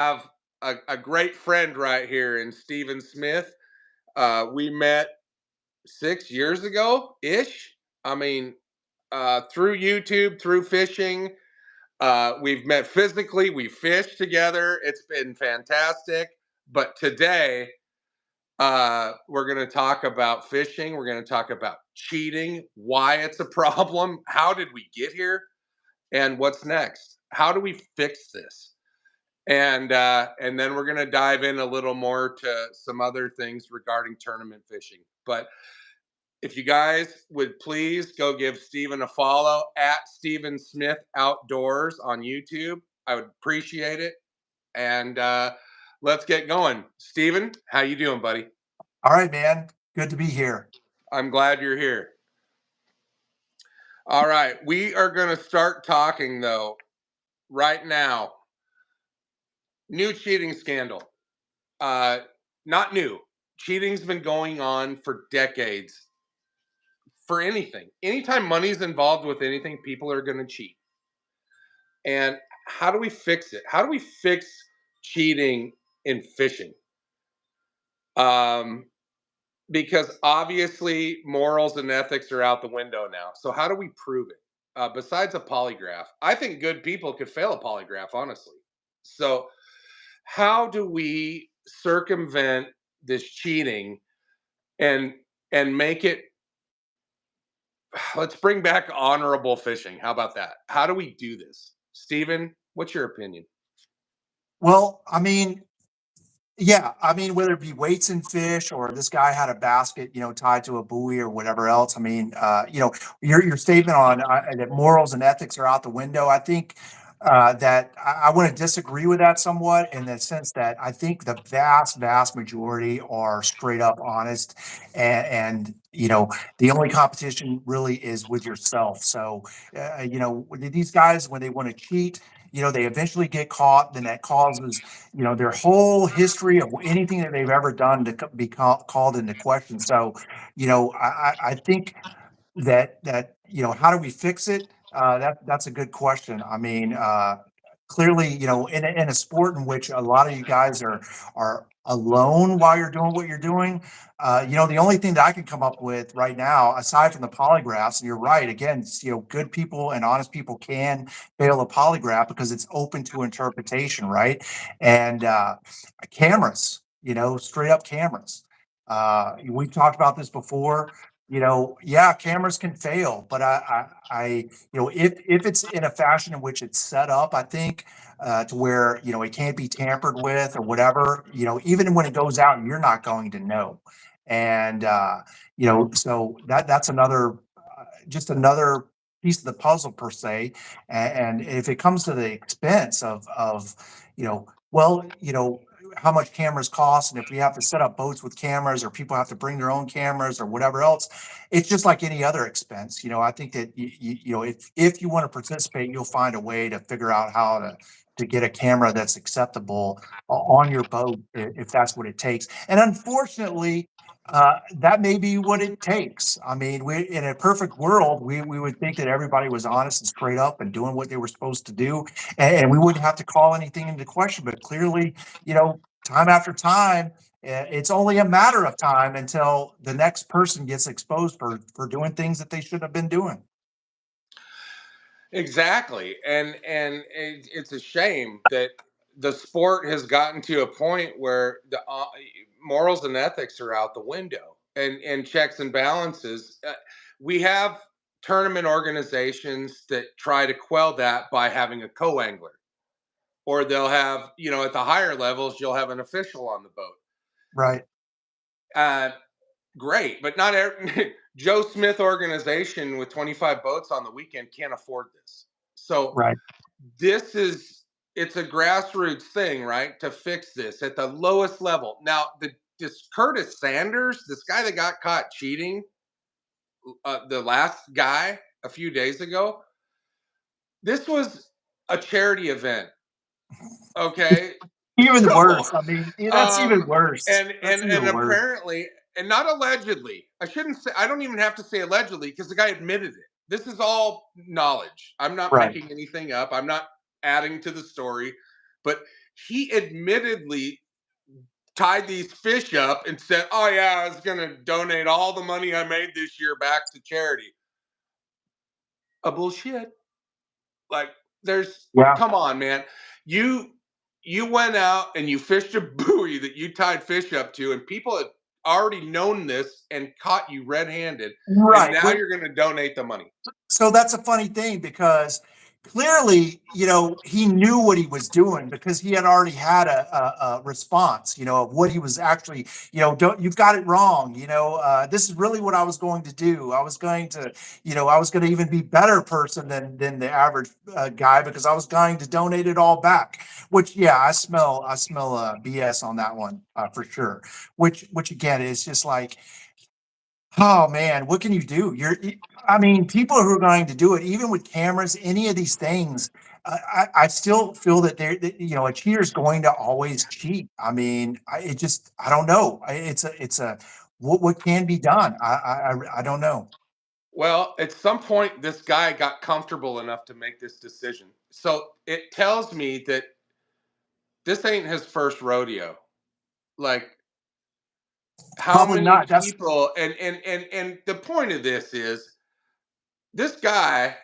have a great friend right here in Stephen Smith. We met 6 years ago ish. I mean, through YouTube, through fishing. We've met physically, we fished together. It's been fantastic. But today, we're going to talk about fishing. We're going to talk about cheating, why it's a problem, how did we get here, and what's next? How do we fix this? And then we're going to dive in a little more to some other things regarding tournament fishing. But if you guys would please go give Steven a follow at Steven Smith Outdoors on YouTube, I would appreciate it. And let's get going. Steven, how you doing, buddy? All right, man. Good to be here. I'm glad you're here. All right, we are going to start talking though right now. New cheating scandal. Uh, Not new. Cheating's been going on for decades. For anything, anytime money's involved with anything, people are going to cheat. And how do we fix it? How do we fix cheating in fishing? Um, because obviously morals and ethics are out the window now. So how do we prove it? Besides a polygraph, I think good people could fail a polygraph, honestly. So how do we circumvent this cheating and make it? Let's bring back honorable fishing. How about that? How do we do this, Steven? What's your opinion? Well, I mean, yeah, I mean, whether it be weights and fish or this guy had a basket, tied to a buoy or whatever else. I mean, your statement on that morals and ethics are out the window. I think that I want to disagree with that somewhat in the sense that I think the vast majority are straight up honest, and the only competition really is with yourself. So, these guys when they want to cheat. They eventually get caught, then that causes their whole history of anything that they've ever done to be called into question. So, I think that how do we fix it? That's a good question. I mean, clearly, in a sport in which a lot of you guys are alone while you're doing what you're doing, the only thing that I can come up with right now, aside from the polygraphs, and you're right, again, good people and honest people can fail a polygraph because it's open to interpretation, right? And cameras, straight up cameras. We've talked about this before. Yeah, cameras can fail, but if it's in a fashion in which it's set up, I think to where it can't be tampered with or whatever. Even when it goes out, you're not going to know, and so that's another just another piece of the puzzle per se. And if it comes to the expense of well, how much cameras cost, and if we have to set up boats with cameras or people have to bring their own cameras or whatever else, it's just like any other expense. I think that if you want to participate, you'll find a way to figure out how to get a camera that's acceptable on your boat if that's what it takes. And unfortunately, that may be what it takes. I mean, in a perfect world, we would think that everybody was honest and straight up and doing what they were supposed to do, and we wouldn't have to call anything into question. But clearly, time after time, it's only a matter of time until the next person gets exposed for doing things that they shouldn't have been doing. Exactly, and it's a shame that the sport has gotten to a point where the morals and ethics are out the window, and checks and balances. We have tournament organizations that try to quell that by having a co-angler, or they'll have at the higher levels you'll have an official on the boat. Right. Uh, Great, but not every Joe Smith organization with 25 boats on the weekend can't afford this. So Right. this is it's a grassroots thing, right? To fix this at the lowest level. Now, this Curtis Sanders, this guy that got caught cheating, the last guy a few days ago, this was a charity event. Okay, Even so worse. I mean, that's even um, worse. That's and even worse. apparently, and not allegedly. I shouldn't say. I don't even have to say allegedly because the guy admitted it. This is all knowledge. I'm not Right. making anything up. I'm not adding to the story, but he admittedly tied these fish up and said, "Oh yeah, I was going to donate all the money I made this year back to charity." A bullshit. Like, there's Yeah. come on, man. You you went out and you fished a buoy that you tied fish up to, and people had already known this and caught you red-handed, and Right. now you're going to donate the money. So that's a funny thing because clearly, he knew what he was doing because he had already had a response, of what he was actually, you've got it wrong. This is really what I was going to do. I was going to, I was going to even be better person than the average guy because I was going to donate it all back. Which, yeah, I smell BS on that one for sure. Which again is just like, oh man, what can you do? I mean, people who are going to do it, even with cameras, any of these things, I still feel that a cheater's going to always cheat. I mean, I don't know. It's a, what can be done? I don't know. Well, at some point, this guy got comfortable enough to make this decision. So it tells me that this ain't his first rodeo. Like, how Probably many not. That's people, and the point of this is, this guy,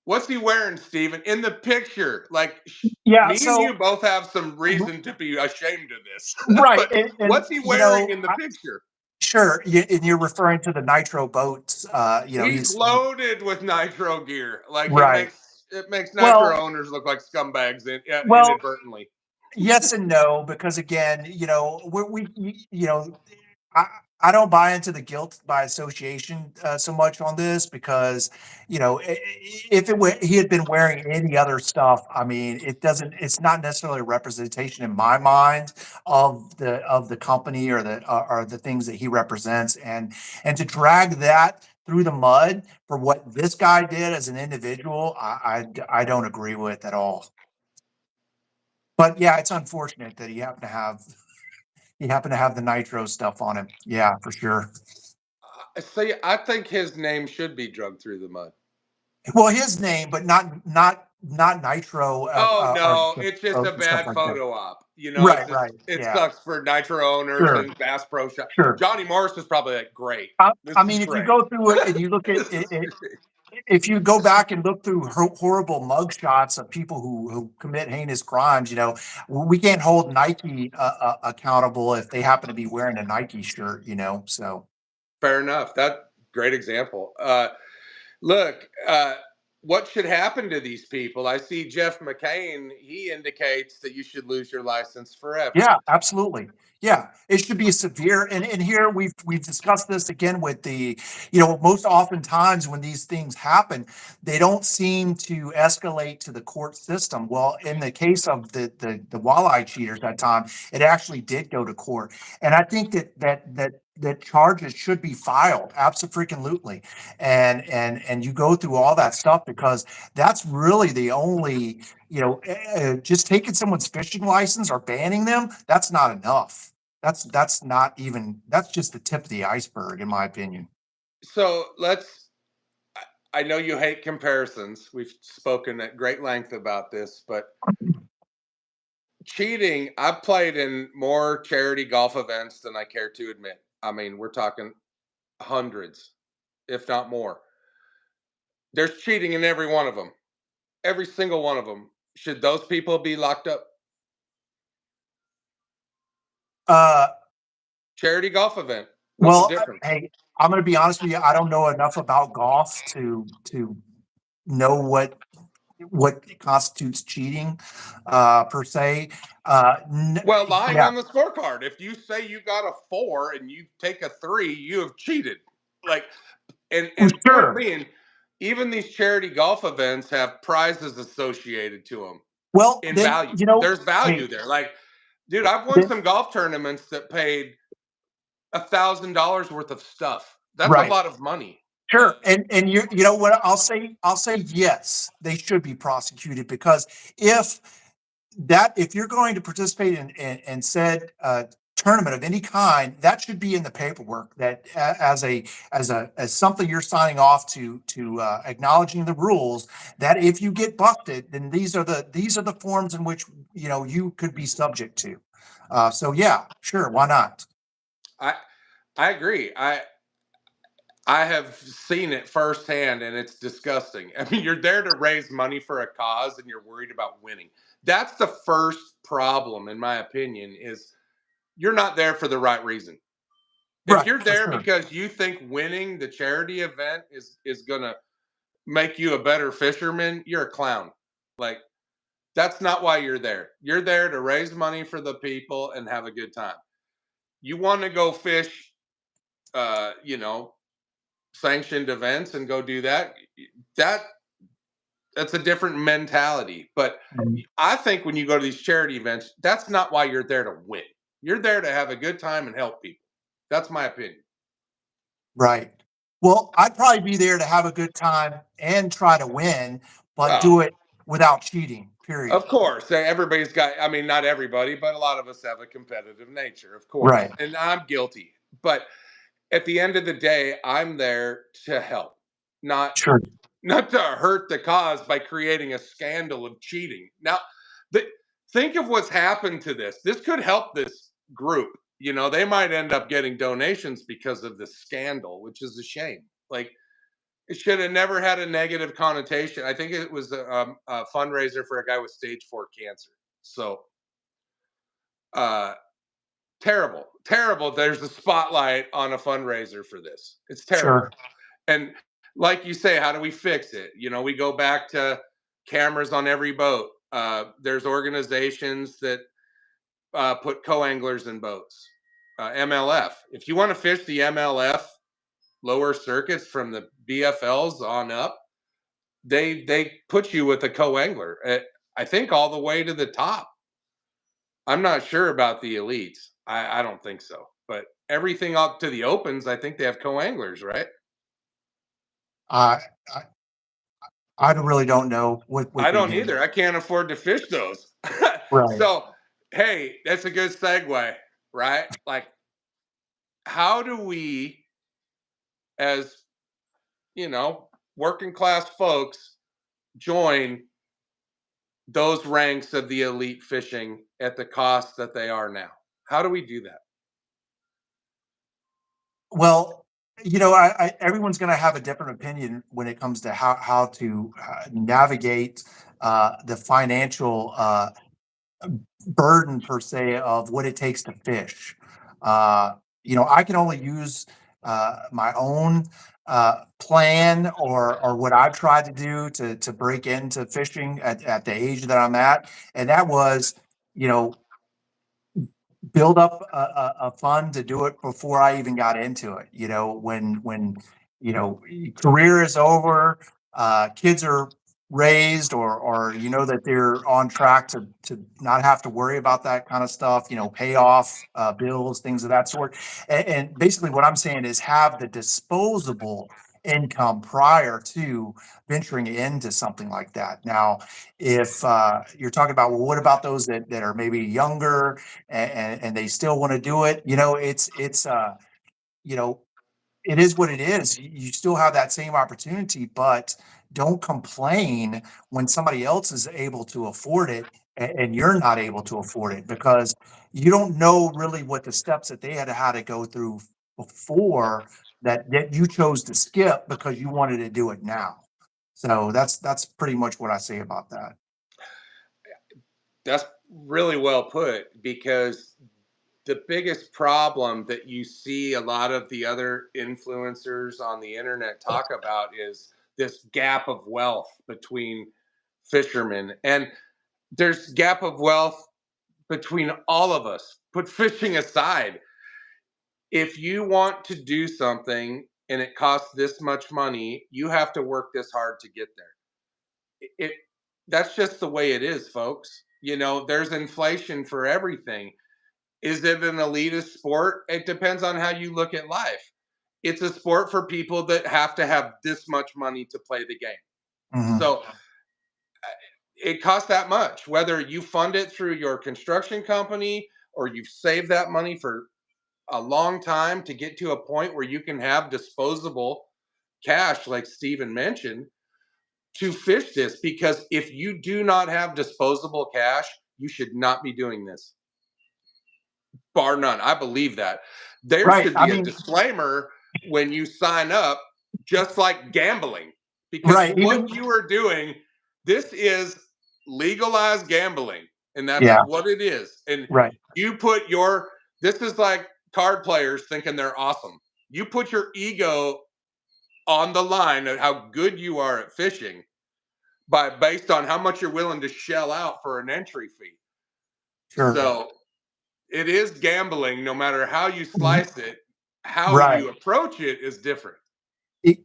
what's he wearing, Steven? In the picture, like, yeah. me and you So both have some reason to be ashamed of this. right, But and what's he wearing in the picture? sure, and you're referring to the nitro boats. He's He's loaded with nitro gear. Like, right. it makes nitro Well, owners look like scumbags well, inadvertently. yes and no, because again, I, I don't buy into the guilt by association so much on this because, if he had been wearing any other stuff, I mean, it's not necessarily a representation in my mind of the company or the things that he represents. And to drag that through the mud for what this guy did as an individual, I don't agree with at all. But yeah, it's unfortunate that he happened to have the nitro stuff on him. Yeah, for sure. See, I think his name should be drugged through the mud. Well, his name, but not nitro Oh or no, it's just a and stuff bad like that. photo op. Right, right. It Yeah, sucks for Nitro owners sure, and Bass Pro Shop. sure. Johnny Morris is probably like, great. I This is mean, if you great. go through it and you look at This is it, great. if you go back and look through horrible mug shots of people who commit heinous crimes, we can't hold Nike accountable if they happen to be wearing a Nike shirt, so. Fair enough. That great example. Look, what should happen to these people? I see Jeff McCain. He indicates that you should lose your license forever. Yeah, absolutely. Yeah, it should be severe. And here we've discussed this again with most oftentimes when these things happen, they don't seem to escalate to the court system. Well, in the case of the walleye cheaters that time, it actually did go to court. And I think that charges should be filed absolutely. And you go through all that stuff because that's really the only just taking someone's fishing license or banning them, that's not enough. That's just the tip of the iceberg, in my opinion. So I know you hate comparisons. We've spoken at great length about this, but cheating, I've played in more charity golf events than I care to admit. I mean, we're talking hundreds, if not more. There's cheating in every one of them. Every single one of them. Should those people be locked up? Uh, Charity golf event. What's the well, difference? hey, I'm going to be honest with you. I don't know enough about golf to know what constitutes cheating per se. Well, lying Yeah, on the scorecard. If you say you got a 4 and you take a 3, you have cheated. Like, and point sure. being, even these charity golf events have prizes associated to them Well, in then value. There's hey, value there. Like, dude, I've won then, some golf tournaments that paid $1,000 worth of stuff. That's a right. lot of money. Sure, and you know what I'll say yes, they should be prosecuted because if you're going to participate in said tournament of any kind, that should be in the paperwork that as something you're signing off to acknowledging the rules, that if you get busted, then these are the forms in which you could be subject to. So yeah, sure, why not? I I agree. I have seen it firsthand and it's disgusting. I mean, you're there to raise money for a cause and you're worried about winning. That's the first problem, in my opinion, is you're not there for the right reason. If Right, you're for there sure. because you think winning the charity event is gonna make you a better fisherman, you're a clown. Like, that's not why you're there. You're there to raise money for the people and have a good time. You want to go fish, uh, you know, sanctioned events and go do that. That that's a different mentality. But Mhm. I think when you go to these charity events, that's not why you're there to win. You're there to have a good time and help people. That's my opinion. Right. Well, I'd probably be there to have a good time and try to win, but Well, do it without cheating, period. of course, everybody's got. I mean, not everybody, but a lot of us have a competitive nature, of course, Right. and I'm guilty. But at the end of the day, I'm there to help, not Sure. not to hurt the cause by creating a scandal of cheating. Now, the, think of what's happened to this. This could help this group. They might end up getting donations because of this scandal, which is a shame. Like, it should have never had a negative connotation. I think it was a fundraiser for a guy with stage 4 cancer. So, uh, terrible, terrible. There's a spotlight on a fundraiser for this. It's terrible. Sure. And like you say, how do we fix it? We go back to cameras on every boat. There's organizations that put co-anglers in boats. MLF. If you want to fish the MLF lower circuits from the BFLs on up, they put you with a co-angler. I think all the way to the top. I'm not sure about the elites. I don't think so. But everything up to the opens, I think they have co-anglers, right? I I I really don't know what I they don't do. either. I can't afford to fish those. Right. So, hey, that's a good segue, right? Like, how do we, as working class folks, join those ranks of the elite fishing at the cost that they are now? How do we do that? Well, everyone's going to have a different opinion when it comes to how to navigate the financial burden per se of what it takes to fish. Uh, I can only use my own plan or what I've tried to do to break into fishing at the age that I'm at, and that was, you know, build up a fund to do it before I even got into it. When career is over, kids are raised, or that they're on track to not have to worry about that kind of stuff. Pay off bills, things of that sort. And basically, what I'm saying is have the disposable income prior to venturing into something like that. Now, if you're talking about, well, what about those that are maybe younger and they still want to do it? You know it is what it is. You still have that same opportunity, but don't complain when somebody else is able to afford it and you're not able to afford it, because you don't know really what the steps that they had to go through before that you chose to skip because you wanted to do it now. So that's pretty much what I say about that. That's really well put, because the biggest problem that you see a lot of the other influencers on the internet talk about is this gap of wealth between fishermen. And there's gap of wealth between all of us. Put fishing aside. If you want to do something and it costs this much money, you have to work this hard to get there. It That's just the way it is, folks. There's inflation for everything. Is it an elitist sport? It depends on how you look at life. It's a sport for people that have to have this much money to play the game. Mhm. So it costs that much, whether you fund it through your construction company or you've saved that money for a long time to get to a point where you can have disposable cash, like Steven mentioned, to fish this. Because if you do not have disposable cash, you should not be doing this, bar none. I believe that. There Right. should I be a mean, disclaimer when you sign up, just like gambling, because right. what Even, you are doing, this is legalized gambling, and that's yeah, what it is. And right. you put your, this is like card players thinking they're awesome. You put your ego on the line of how good you are at fishing by based on how much you're willing to shell out for an entry fee. Sure. So it is gambling, no matter how you Mhm. slice it. How Right. you approach it is different.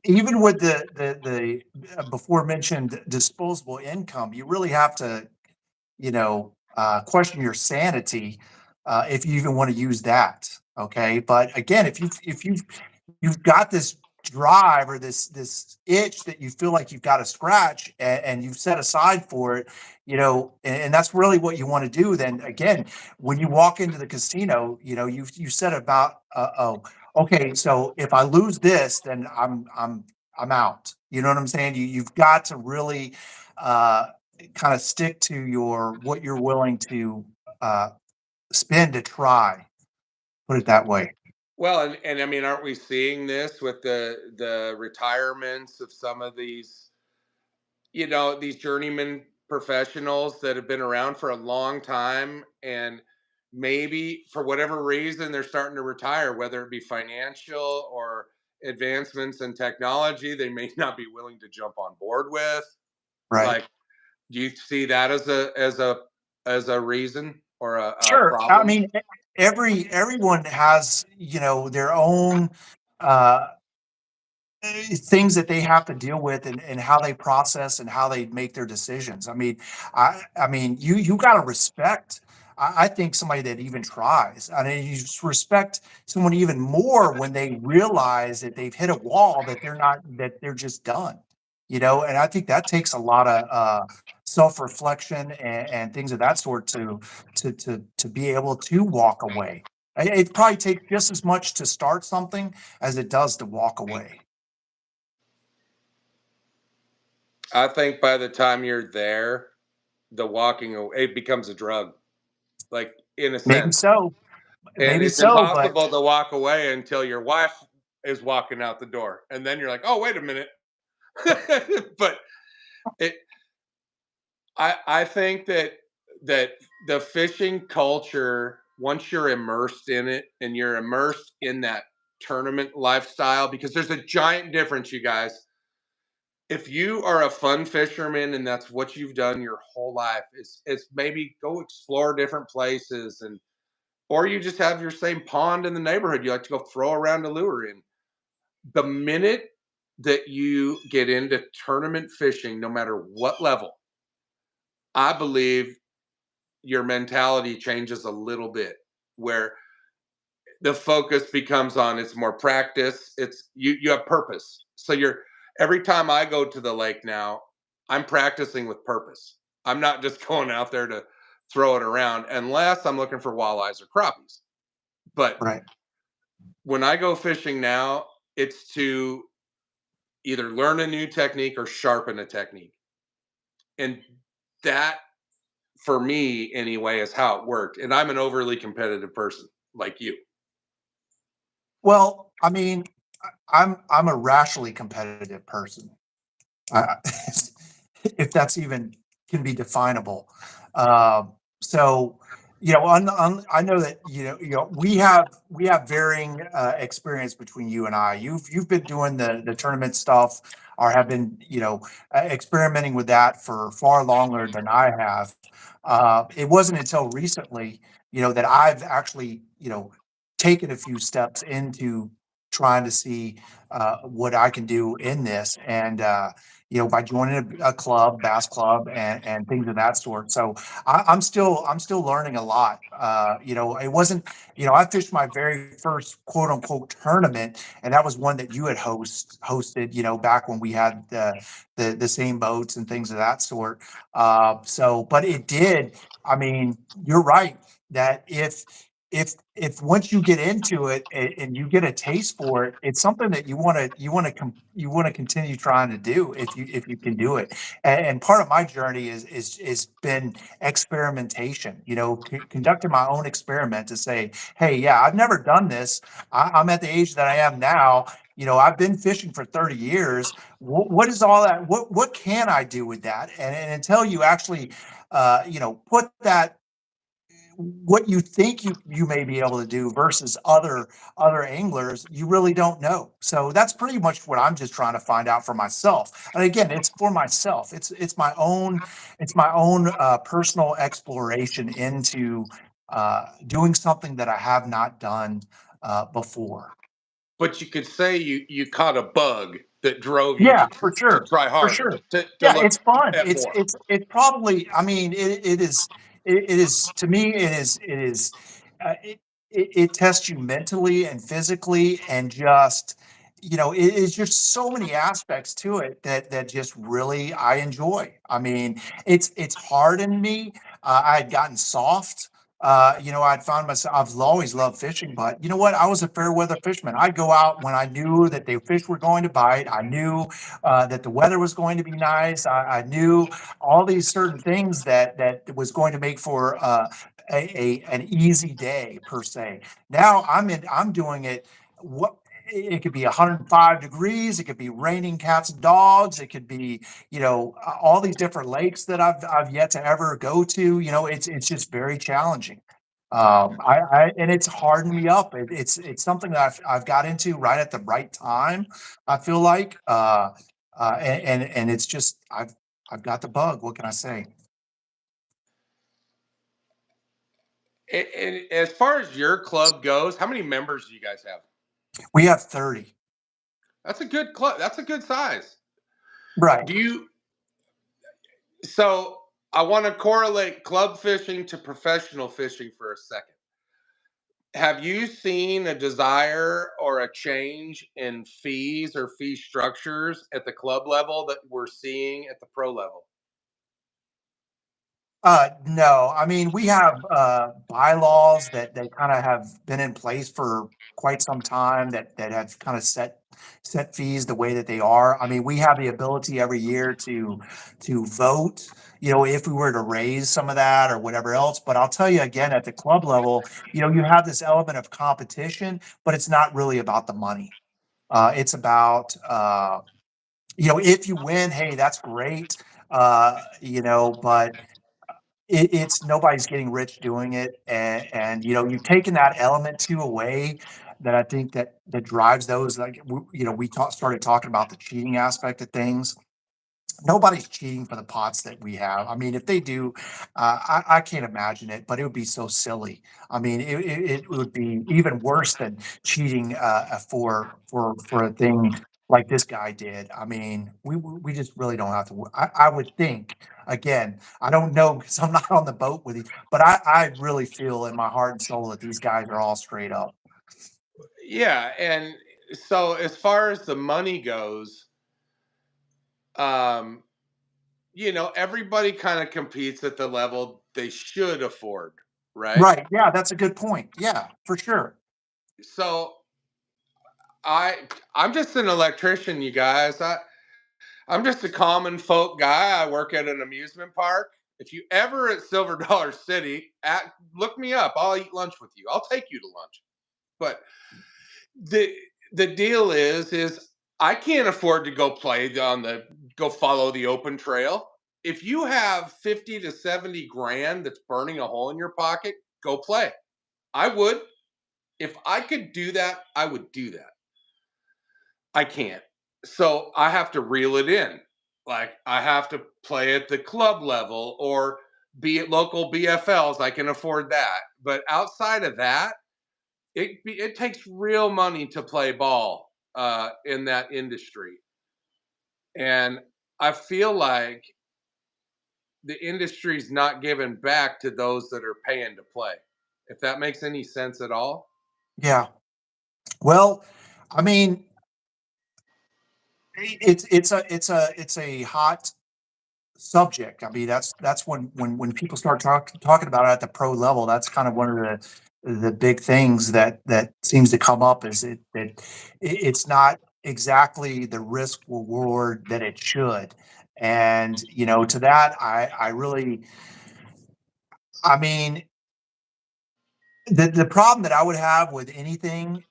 Even with the before mentioned disposable income, you really have to, question your sanity, if you even want to use that. Okay, but again, if you've got this drive or this itch that you feel like you've got to scratch, and you've set aside for it, and that's really what you want to do. Then again, when you walk into the casino, you said about, oh, okay, so if I lose this, then I'm out. You know what I'm saying? You've got to really, kind of stick to your what you're willing to, uh, spend to try. Put it that way. Well, and I mean, aren't we seeing this with the retirements of some of these, these journeyman professionals that have been around for a long time, and maybe for whatever reason they're starting to retire, whether it be financial or advancements in technology they may not be willing to jump on board with. Right. Like, do you see that as a reason or a Sure. I problem? mean, everyone has, their own, uh, things that they have to deal with, and how they process and how they make their decisions. I mean, you got to respect. I think somebody that even tries. I mean, you just respect someone even more when they realize that they've hit a wall, that they're just done. And I think that takes a lot of, self-reflection, and things of that sort to be able to walk away. It probably takes just as much to start something as it does to walk away. I think by the time you're there, the walking away, it becomes a drug, like, in a Maybe sense. so, And maybe it's so, but impossible to walk away until your wife is walking out the door. And then you're like, oh, wait a minute. But it, I think that the fishing culture, once you're immersed in it and you're immersed in that tournament lifestyle, because there's a giant difference, you guys. If you are a fun fisherman and that's what you've done your whole life, it's maybe go explore different places, and or you just have your same pond in the neighborhood you like to go throw around a lure in. The minute that you get into tournament fishing, no matter what level, I believe your mentality changes a little bit, where the focus becomes on, it's more practice, it's you have purpose. So you're, every time I go to the lake now, I'm practicing with purpose. I'm not just going out there to throw it around unless I'm looking for walleyes or crappies. But right. when I go fishing now, it's to either learn a new technique or sharpen a technique. And that, for me anyway, is how it worked. And I'm an overly competitive person like you. Well, I mean, I'm a rationally competitive person. I if that's even can be definable. So, I know that, we have varying, experience between you and I. You've been doing the tournament stuff, or have been, experimenting with that for far longer than I have. It wasn't until recently, that I've actually, taken a few steps into trying to see, what I can do in this, and, by joining a club, bass club, and things of that sort. So I'm still learning a lot. It wasn't, I fished my very first quote unquote tournament, and that was one that you had hosted, back when we had the same boats and things of that sort. But it did. I mean, you're right that if once you get into it and you get a taste for it, it's something that you want to continue trying to do if you can do it. And part of my journey is been experimentation. You know, conducting my own experiment to say, hey, yeah, I've never done this. I'm at the age that I am now. You know, I've been fishing for 30 years. What is all that? What can I do with that? And until you actually, put that what you think you may be able to do versus other anglers, you really don't know. So that's pretty much what I'm just trying to find out for myself. And again, it's for myself. It's my own personal exploration into doing something that I have not done before. But you could say you caught a bug that drove you Yeah, to for to sure, try for harder, sure. to Yeah, look it's fun. at more. It's probably. I mean, it is to me. It tests you mentally and physically, and just it is just so many aspects to it that just really I enjoy. I mean, it's hardened me. I had gotten soft. I'd found myself. I've always loved fishing, but you know what? I was a fair weather fisherman. I'd go out when I knew that the fish were going to bite. I knew that the weather was going to be nice. I knew all these certain things that was going to make for an easy day per se. Now I'm doing it. What it could be 105 degrees. It could be raining cats and dogs. It could be all these different lakes that I've yet to ever go to. It's just very challenging. And it's hardened me up. It's something that I've got into right at the right time. I feel like, and it's just I've got the bug. What can I say? And as far as your club goes, how many members do you guys have? We have 30. That's a good club. That's a good size. Right. Do you? So I want to correlate club fishing to professional fishing for a second. Have you seen a desire or a change in fees or fee structures at the club level that we're seeing at the pro level? No, I mean, we have bylaws that kind of have been in place for quite some time that have kind of set fees the way that they are. I mean, we have the ability every year to vote, if we were to raise some of that or whatever else. But I'll tell you again, at the club level, you have this element of competition, but it's not really about the money. It's about if you win, hey, that's great. But it's nobody's getting rich doing it, and you've taken that element too away that I think that drives those. Like started talking about the cheating aspect of things. Nobody's cheating for the pots that we have. I mean, if they do, I can't imagine it, but it would be so silly. I mean, it would be even worse than cheating for a thing like this guy did. I mean, we just really don't have to. I would think again. I don't know because I'm not on the boat with you, but I really feel in my heart and soul that these guys are all straight up. Yeah, and so as far as the money goes, um, everybody kind of competes at the level they should afford, right? Right? Yeah, that's a good point. Yeah, for sure. So I I'm just an electrician, you guys. I'm just a common folk guy. I work at an amusement park. If you ever at Silver Dollar City, look me up. I'll eat lunch with you. I'll take you to lunch. But the the deal is I can't afford to go follow the open trail. If you have 50 to 70 grand that's burning a hole in your pocket, go play. I would. If I could do that, I would do that. I can't. So I have to reel it in. Like I have to play at the club level or be at local BFLs. I can afford that. But outside of that, it takes real money to play ball in that industry, and I feel like the industry's not giving back to those that are paying to play. If that makes any sense at all. Yeah. Well, I mean, it's a hot subject. I mean, that's when people start talking about it at the pro level. That's kind of one of the big things that seems to come up is it's not exactly the risk reward that it should. And, to that, I really, I mean, the problem that I would have with anything,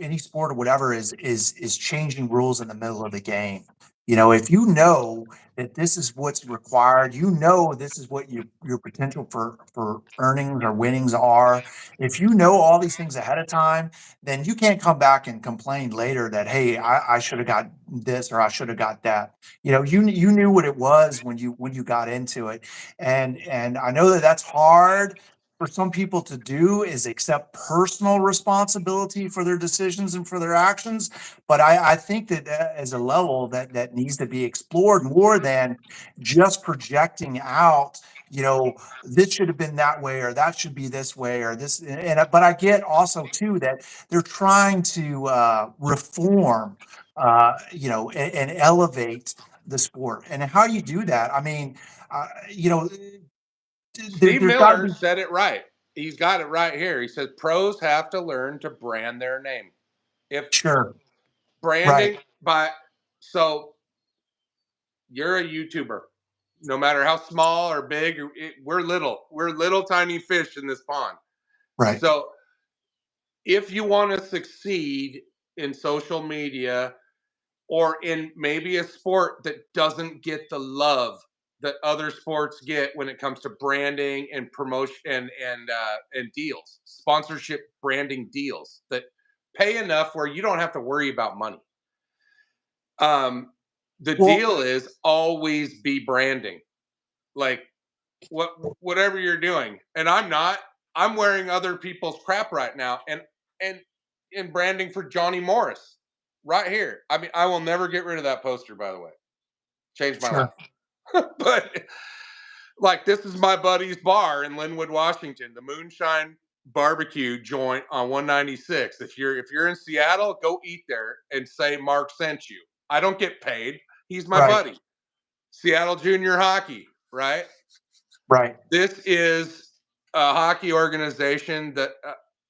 any sport or whatever, is changing rules in the middle of the game. If you know that this is what's required, this is what your potential for earnings or winnings are. If you know all these things ahead of time, then you can't come back and complain later that, hey, I should have got this or I should have got that. You knew what it was when you got into it, and I know that that's hard for some people to do, is accept personal responsibility for their decisions and for their actions. But I think that as a level that needs to be explored more than just projecting out, this should have been that way, or that should be this way, or this. But I get also too that they're trying to reform, and elevate the sport. And how do you do that? I mean, Steve there's got to Miller be. said it right. He's got it right here. He says pros have to learn to brand their name. If Sure. Right. branding by so you're a YouTuber, no matter how small or big, we're little tiny fish in this pond. Right. So if you want to succeed in social media or in maybe a sport that doesn't get the love that other sports get when it comes to branding and promotion and deals, sponsorship branding deals that pay enough where you don't have to worry about money. The Well, deal is always be branding, like whatever you're doing. And I'm wearing other people's crap right now, and in branding for Johnny Morris right here. I mean, I will never get rid of that poster, by the way. Changed my sure. life. But like, this is my buddy's bar in Linwood, Washington, the Moonshine Barbecue joint on 196. If you're in Seattle, go eat there and say Mark sent you. I don't get paid. He's my Right. buddy. Seattle Junior Hockey, right? Right. This is a hockey organization that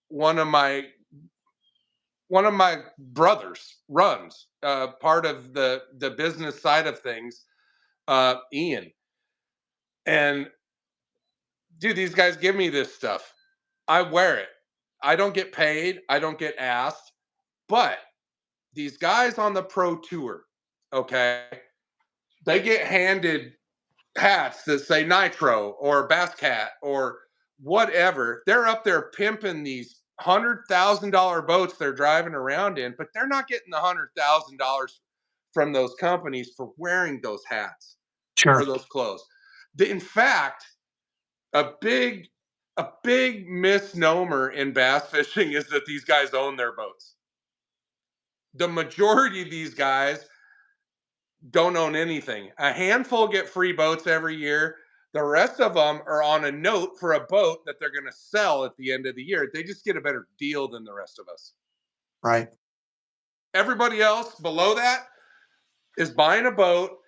one of my brothers runs, part of the business side of things, Ian. And dude, these guys give me this stuff. I wear it. I don't get paid. I don't get asked. But these guys on the pro tour, okay, they get handed hats that say Nitro or Basscat or whatever. They're up there pimping these $100,000 boats they're driving around in, but they're not getting the $100,000 from those companies for wearing those hats or Sure. those clothes. In fact, a big misnomer in bass fishing is that these guys own their boats. The majority of these guys don't own anything. A handful get free boats every year. The rest of them are on a note for a boat that they're going to sell at the end of the year. They just get a better deal than the rest of us. Right. Everybody else below that is buying a boat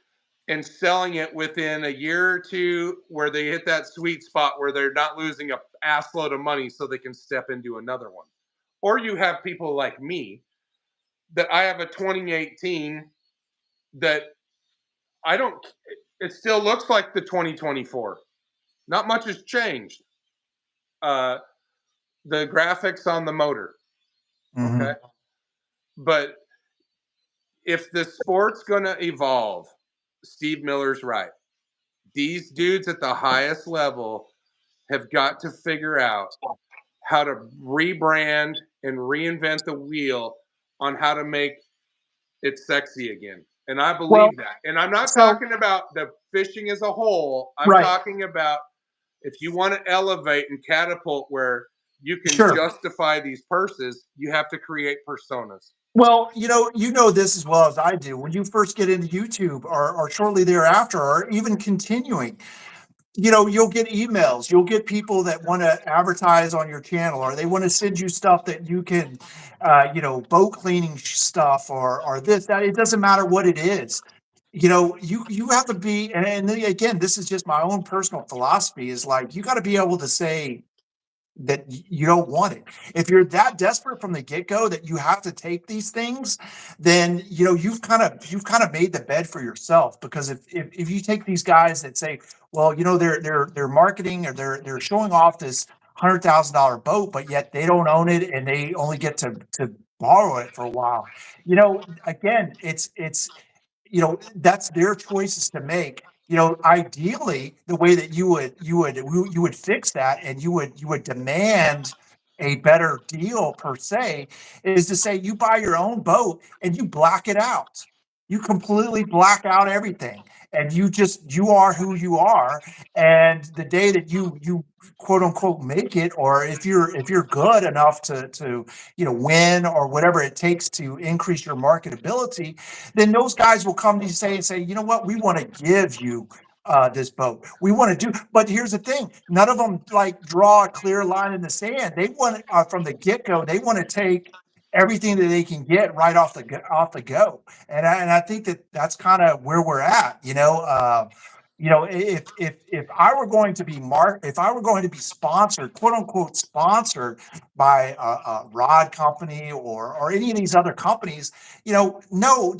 and selling it within a year or two, where they hit that sweet spot where they're not losing a ass load of money so they can step into another one. Or you have people like me that I have a 2018 that I don't, it still looks like the 2024. Not much has changed. The graphics on the motor, Hmm. okay? But if the sport's going to evolve, Steve Miller's right. These dudes at the highest level have got to figure out how to rebrand and reinvent the wheel on how to make it sexy again. And I Well, believe that. And I'm not so talking about the fishing as a whole. I'm right. talking about if you want to elevate and catapult where you can Sure. justify these purses, you have to create personas. Well, you know this as well as I do. When you first get into YouTube, or shortly thereafter, or even continuing, you'll get emails. You'll get people that want to advertise on your channel, or they want to send you stuff that you can, boat cleaning stuff, or this, that. It doesn't matter what it is. You have to be, and then again, this is just my own personal philosophy. Is like you got to be able to say that you don't want it. If you're that desperate from the get-go that you have to take these things, then you've kind of made the bed for yourself. Because if you take these guys that say, well, they're marketing, or they're showing off this $100,000 boat, but yet they don't own it and they only get to borrow it for a while. Again, that's their choices to make. Ideally, the way that you would fix that, and you would demand a better deal per se, is to say you buy your own boat and you black it out. You completely black out everything, and you are who you are. And the day that you quote unquote make it, or if you're good enough to win, or whatever it takes to increase your marketability, then those guys will come to you and say, you know what, we want to give you this boat. We want to do, but here's the thing: none of them like draw a clear line in the sand. They want from the get go. They want to take everything that they can get right off the go. And I think that that's kind of where we're at. If I were going to be if I were going to be sponsored, quote unquote sponsored, by a rod company, or any of these other companies, no,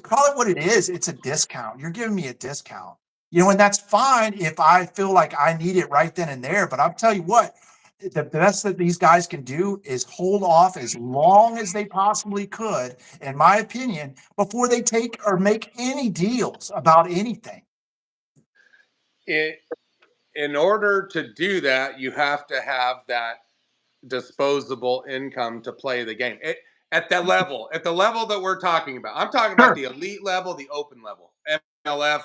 call it what it is. It's a discount. You're giving me a discount. And that's fine if I feel like I need it right then and there. But I'll tell you what, the best that these guys can do is hold off as long as they possibly could, in my opinion, before they take or make any deals about anything. In order to do that, you have to have that disposable income to play the game. At the level that we're talking about. I'm talking about Sure. the elite level, the open level, MLF,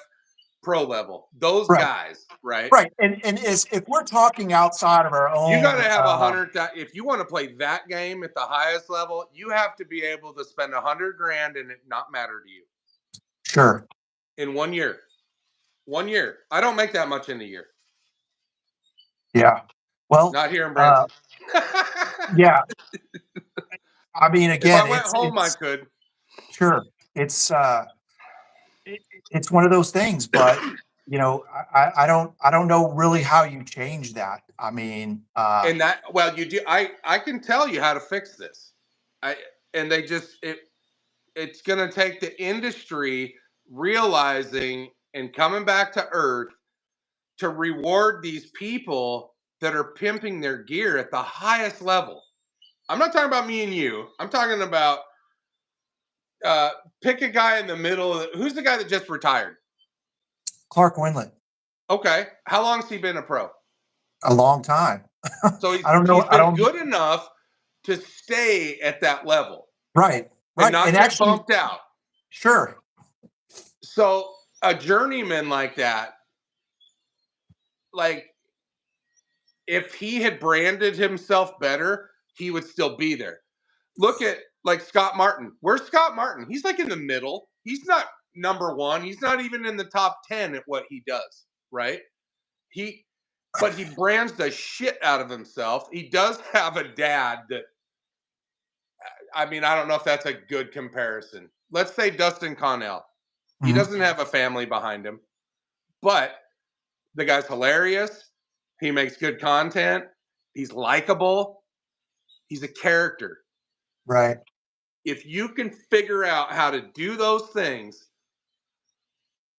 pro level. Those Right. guys, right? Right. And if we're talking outside of our You got own, to have 100. If you want to play that game at the highest level, you have to be able to spend 100 grand and it not matter to you sure. in 1 year. 1 year. I don't make that much in a year. Yeah. Well, Not here in uh, Branson. yeah. I mean, If again, I went home, I it's could. sure. It's one of those things, but I don't know really how you change that. I mean, And that, well, you do. I can tell you how to fix this. I and they just it's going to take the industry realizing and coming back to earth to reward these people that are pimping their gear at the highest level. I'm not talking about me and you. I'm talking about uh, pick a guy in the middle. Who's the guy that just retired? Clark Windlet, Okay, how long has he been a pro? a long time. So I don't know. he's I been don't. good enough to stay at that level Right. and Right. not And get actually, bumped out. sure. So a journeyman like that, like if he had branded himself better, he would still be there. Look at like Scott Martin. Where's Scott Martin? He's like in the middle. He's not number one. He's not even in the top 10 at what he does, right? He but he brands the shit out of himself. He does have a dad that I mean, I don't know if that's a good comparison. Let's say Dustin Connell. He Mhm. doesn't have a family behind him, but the guy's hilarious. He makes good content. He's likable. He's a character. Right. If you can figure out how to do those things,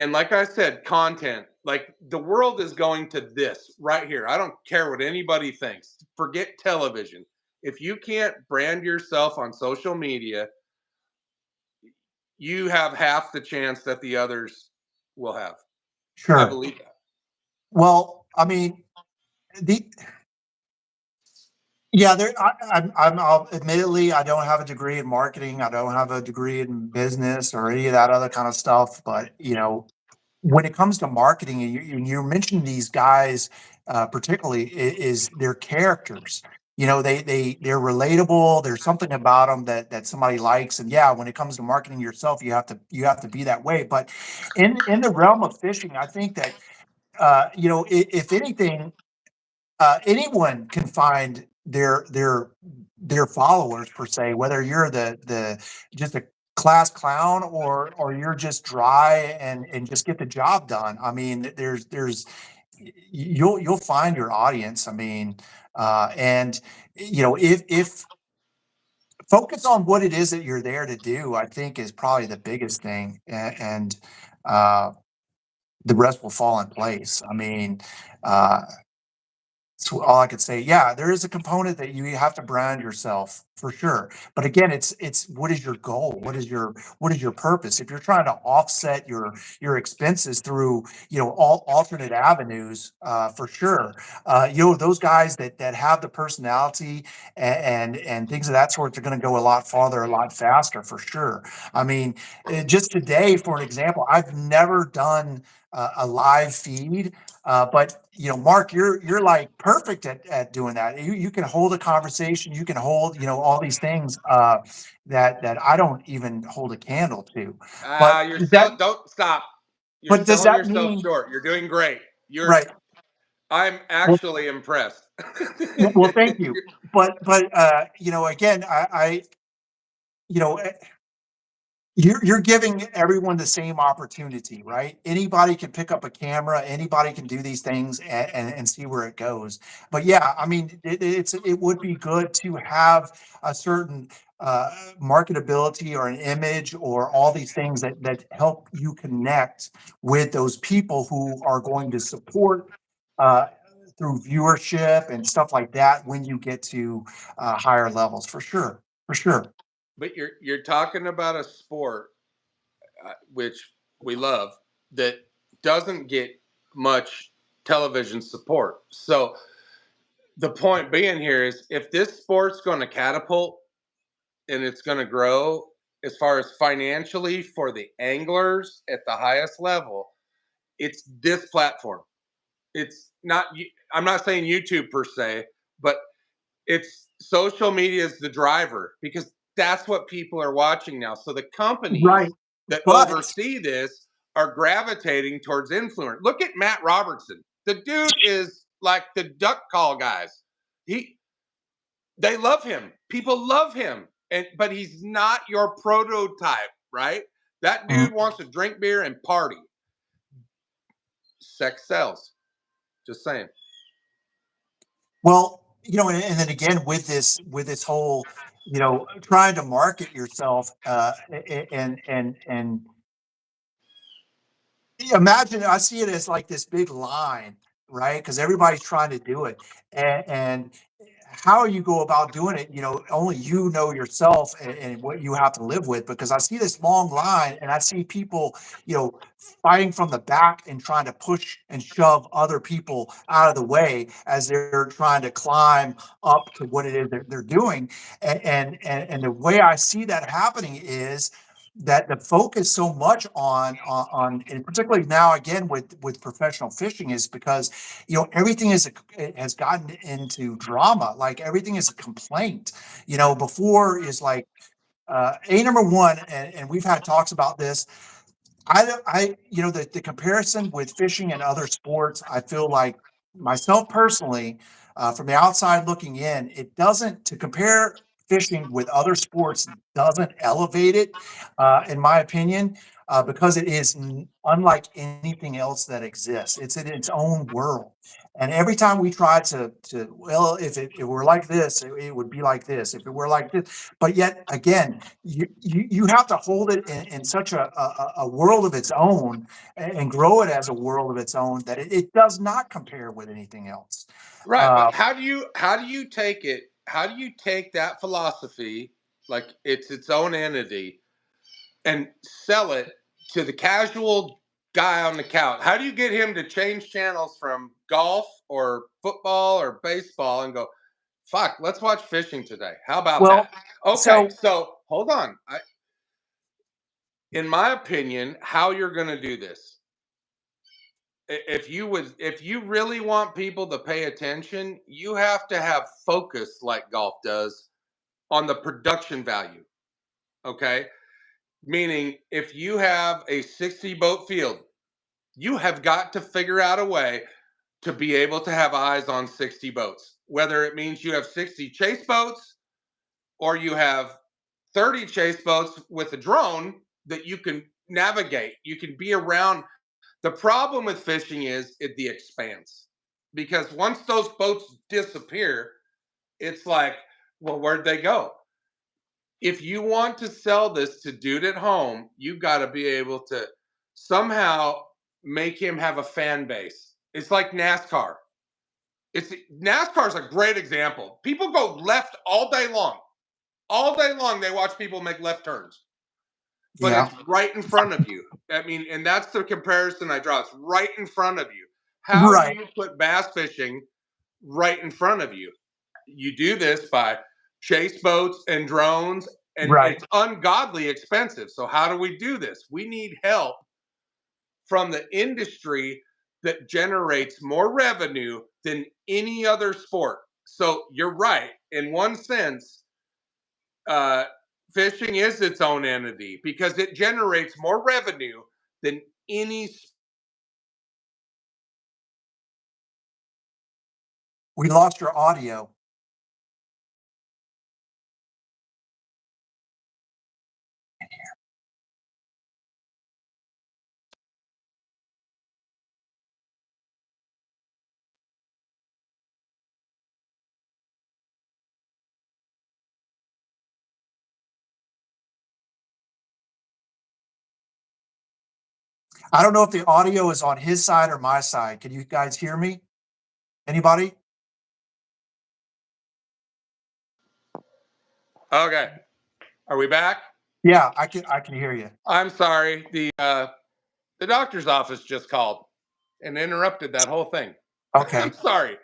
and like I said, content, like the world is going to this right here. I don't care what anybody thinks. Forget television. If you can't brand yourself on social media, you have half the chance that the others will have. I Sure. believe that. Well, I mean, the yeah, there. Admittedly, I don't have a degree in marketing. I don't have a degree in business or any of that other kind of stuff. But when it comes to marketing, and you mentioned these guys, particularly, is their characters. They're relatable. There's something about them that somebody likes. And yeah, when it comes to marketing yourself, you have to be that way. But in the realm of fishing, I think that if anything, anyone can find their followers per se, whether you're the just a class clown, or you're just dry and just get the job done. I mean, you'll find your audience. I mean, And if focus on what it is that you're there to do, I think is probably the biggest thing, and uh, the rest will fall in place. I mean, uh, that's all I could say. Yeah, there is a component that you have to brand yourself for sure. But again, it's what is your goal? What is your purpose? If you're trying to offset your expenses through all alternate avenues, for sure. Those guys that have the personality and things of that sort, they're going to go a lot farther, a lot faster for sure. I mean, just today, for an example, I've never done a live feed, but Mark, you're like perfect at doing that. You can hold a conversation, you can hold all these things that I don't even hold a candle to. But You're does that don't stop. You're but does selling that yourself mean short. You're doing great. right? I'm Well, actually impressed. well, thank you. But again, I you know you're giving everyone the same opportunity, right? Anybody can pick up a camera, anybody can do these things and see where it goes. But yeah, I mean, it would be good to have a certain marketability or an image or all these things that help you connect with those people who are going to support uh, through viewership and stuff like that when you get to higher levels, for sure, for sure. But you're talking about a sport, which we love, that doesn't get much television support. So the point being here is, if this sport's going to catapult and it's going to grow as far as financially for the anglers at the highest level, it's this platform. It's not. I'm not saying YouTube per se, but it's social media is the driver, because that's what people are watching now. So the companies Right. that But oversee this are gravitating towards influence. Look at Matt Robertson. The dude is like the duck call guys. He They love him. People love him. But he's not your prototype, right? That mm, dude wants to drink beer and party. Sex sells. Just saying. well, and then again with this whole, trying to market yourself, and imagine, I see it as like this big line, right? Because everybody's trying to do it, and how you go about doing it, only you know yourself and what you have to live with. Because I see this long line, and I see people, fighting from the back and trying to push and shove other people out of the way as they're trying to climb up to what it is they're doing. And the way I see that happening is that the focus so much on and particularly now again with professional fishing is because everything it has gotten into drama. Like everything is a complaint. Before is like a number one, and we've had talks about this. The comparison with fishing and other sports, I feel like myself personally, from the outside looking in, it doesn't to compare fishing with other sports doesn't elevate it, in my opinion, because it is unlike anything else that exists. It's in its own world. And every time we try to well, if it were like this, it would be like this. If it were like this, but yet again, you have to hold it in such a world of its own, and grow it as a world of its own, that it does not compare with anything else. Right, Uh, but how do you take it? How do you take that philosophy, like it's its own entity, and sell it to the casual guy on the couch? How do you get him to change channels from golf or football or baseball and go, "Fuck, let's watch fishing today"? How about well, that? Okay, so so hold on. In my opinion, how you're going to do this, if you really want people to pay attention, you have to have focus like golf does on the production value. Okay, meaning if you have a 60 boat field, you have got to figure out a way to be able to have eyes on 60 boats, whether it means you have 60 chase boats or you have 30 chase boats with a drone that you can navigate. You can be around. The problem with fishing is the expanse. because once those boats disappear, it's like, well, where'd they go? If you want to sell this to dude at home, you got to be able to somehow make him have a fan base. It's like NASCAR. It's NASCAR is a great example. People go left all day long. All day long, they watch people make left turns, but Yeah. it's right in front of you. I mean, and that's the comparison I draw. It's right in front of you. How do Right. you put bass fishing right in front of you? You do this by chase boats and drones, and Right. it's ungodly expensive. So, how do we do this? We need help from the industry that generates more revenue than any other sport. So, you're right. In one sense, uh, fishing is its own entity because it generates more revenue than any. We lost your audio. I don't know if the audio is on his side or my side. Can you guys hear me? Anybody? Okay, are we back? Yeah, I can hear you. I'm sorry. The doctor's office just called and interrupted that whole thing. I'm Okay. sorry.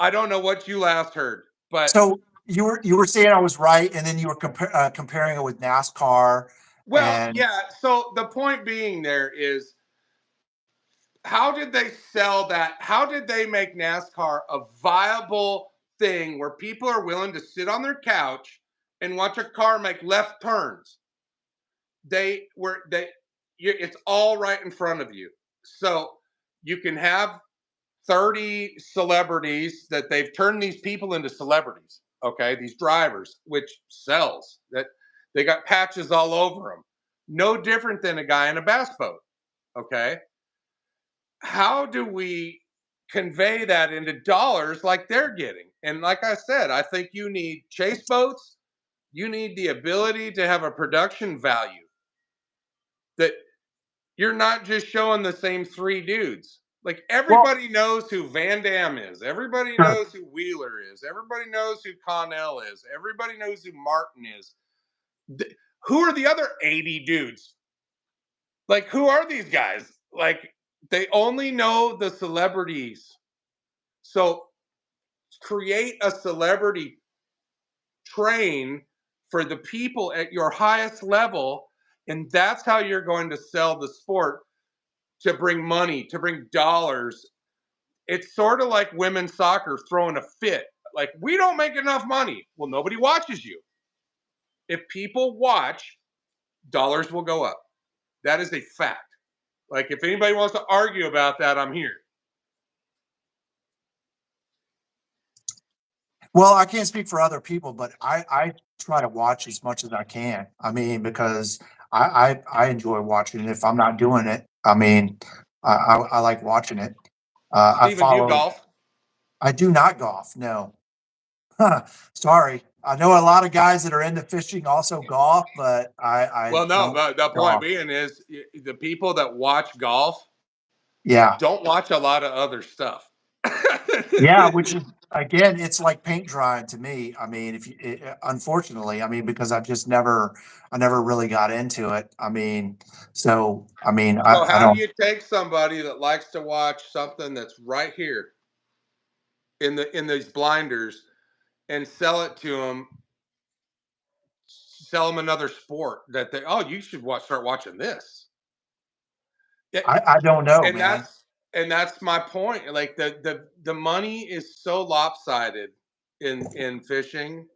I don't know what you last heard, but So you were saying I was right, and then you were comparing it with NASCAR, well, and yeah. So the point being there is, how did they sell that? How did they make NASCAR a viable thing where people are willing to sit on their couch and watch a car make left turns? It's all right in front of you. So you can have 30 celebrities that they've turned these people into celebrities. Okay, these drivers, which sells that they got patches all over them. No different than a guy in a bass boat. Okay, how do we convey that into dollars like they're getting? And like I said, I think you need chase boats. You need the ability to have a production value that you're not just showing the same three dudes. Like well, everybody knows who Van Dam is. Everybody sure. knows who Wheeler is. Everybody knows who Connell is. Everybody knows who Martin is. Who are the other 80 dudes? Like, who are these guys? Like, they only know the celebrities. So create a celebrity train for the people at your highest level. And that's how you're going to sell the sport to bring money, to bring dollars. It's sort of like women's soccer throwing a fit. Like, we don't make enough money. Well, nobody watches you. If people watch, dollars will go up. That is a fact. Like, if anybody wants to argue about that, I'm here. Well, I can't speak for other people, but I try to watch as much as I can. I mean, because I enjoy watching it. If I'm not doing it, I mean, I like watching it. I Steven, do you follow. golf? I do not golf. No. Huh, sorry. I know a lot of guys that are into fishing also golf, but I Well, no, don't but the point golf. being is the people that watch golf Yeah. don't watch a lot of other stuff. Yeah, which is again, it's like paint drying to me. I mean, if you unfortunately, I mean, because I never really got into it. I mean, so I mean, So I how do don't. you take somebody that likes to watch something that's right here in these blinders and sell them another sport that they, oh, you should start watching this. Yeah, I don't know, and man. that's my point. Like the money is so lopsided in fishing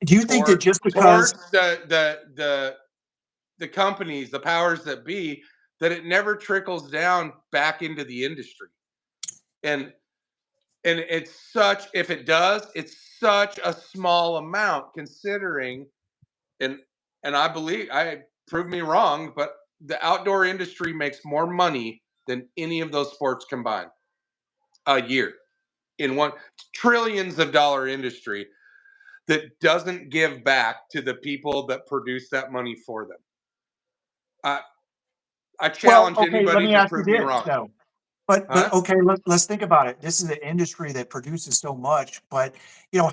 Do you think that just because towards the companies, the powers that be, that it never trickles down back into the industry. And it's such, if it does, it's such a small amount considering, and I believe, I prove me wrong, but the outdoor industry makes more money than any of those sports combined a year. in one trillions of dollar industry that doesn't give back to the people that produce that money for them. I, I Well, challenge okay, let anybody me to ask you prove me this wrong. though. But Huh? okay, let's think about it. This is an industry that produces so much, but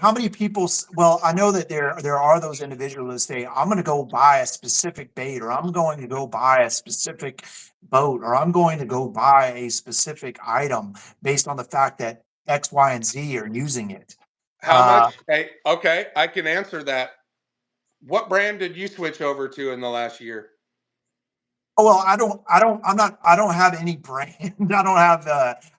how many people? Well, I know that there are those individuals that say, "I'm going to go buy a specific bait, or I'm going to go buy a specific boat, or I'm going to go buy a specific item based on the fact that X, Y, and Z are using it." How Uh, much? Hey, okay, I can answer that. What brand did you switch over to in the last year? oh, well, I don't have any brand. I don't have.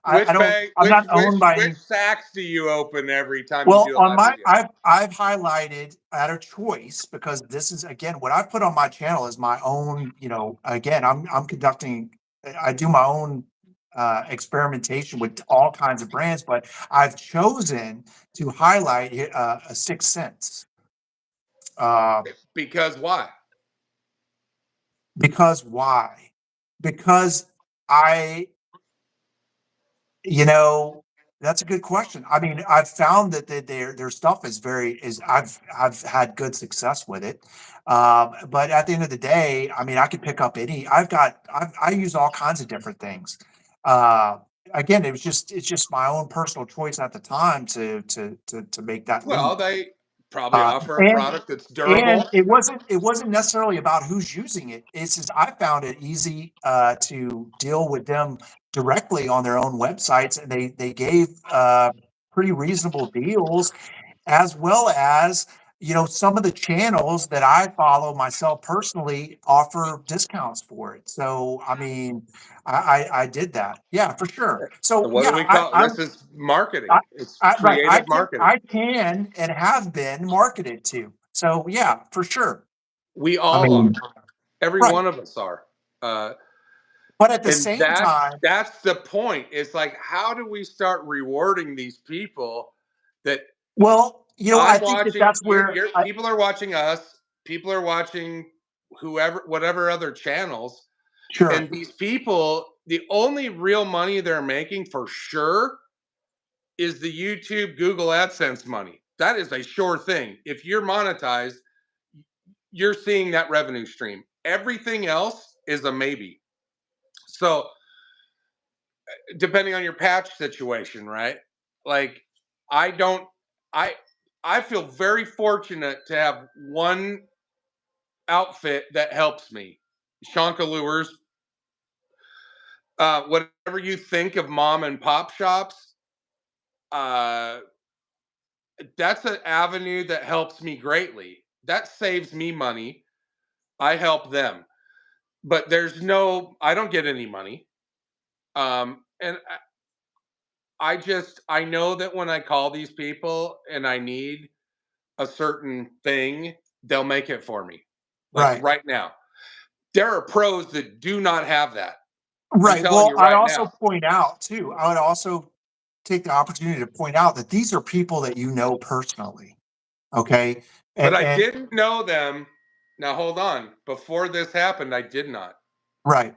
I Which don't. bag? I'm not owned by Which any. sacks do you open every time you Well, do a on live my video? I've highlighted at a choice because this is again what I put on my channel is my own, again, I'm conducting I do my own experimentation with all kinds of brands, but I've chosen to highlight a Sixth Sense. Uh, Because why? because why? Because I You know, that's a good question. I mean, I've found that their stuff is I've had good success with it. But at the end of the day, I mean, I could pick up any. I use all kinds of different things. Uh, Again, it's just my own personal choice at the time to make that Well, leap. they probably Uh, offer a and product that's and durable. it wasn't necessarily about who's using it. It's just I found it easy to deal with them directly on their own websites, and they gave pretty reasonable deals, as well as some of the channels that I follow myself personally offer discounts for it. So I mean, I did that, yeah, for sure. So What do yeah, we call I'm this? Is marketing. I, It's right. creative marketing. I can and have been marketed to. So yeah, for sure. We I all are. mean, Every right. one of us are. Uh, But at the and same time, that's the point. It's like, how do we start rewarding these people that well, I I'm think that watching? that's where People are watching us. People are watching whoever, whatever other channels. And sure. these people, the only real money they're making for sure is the YouTube, Google AdSense money. That is a sure thing. If you're monetized, you're seeing that revenue stream. Everything else is a maybe. So, depending on your patch situation, right? Like, I don't, I, I feel very fortunate to have one outfit that helps me. Shanka Lures. Whatever you think of mom and pop shops, uh, that's an avenue that helps me greatly. That saves me money. I help them, but I don't get any money. And I know that when I call these people and I need a certain thing, they'll make it for me. Like Right. right now, there are pros that do not have that. I'm Right. telling Well, you I'd right also now. point out too, I would also take the opportunity to point out that these are people that you know personally. Okay. But And, I and didn't know them. Now hold on. Before this happened, I did not. right.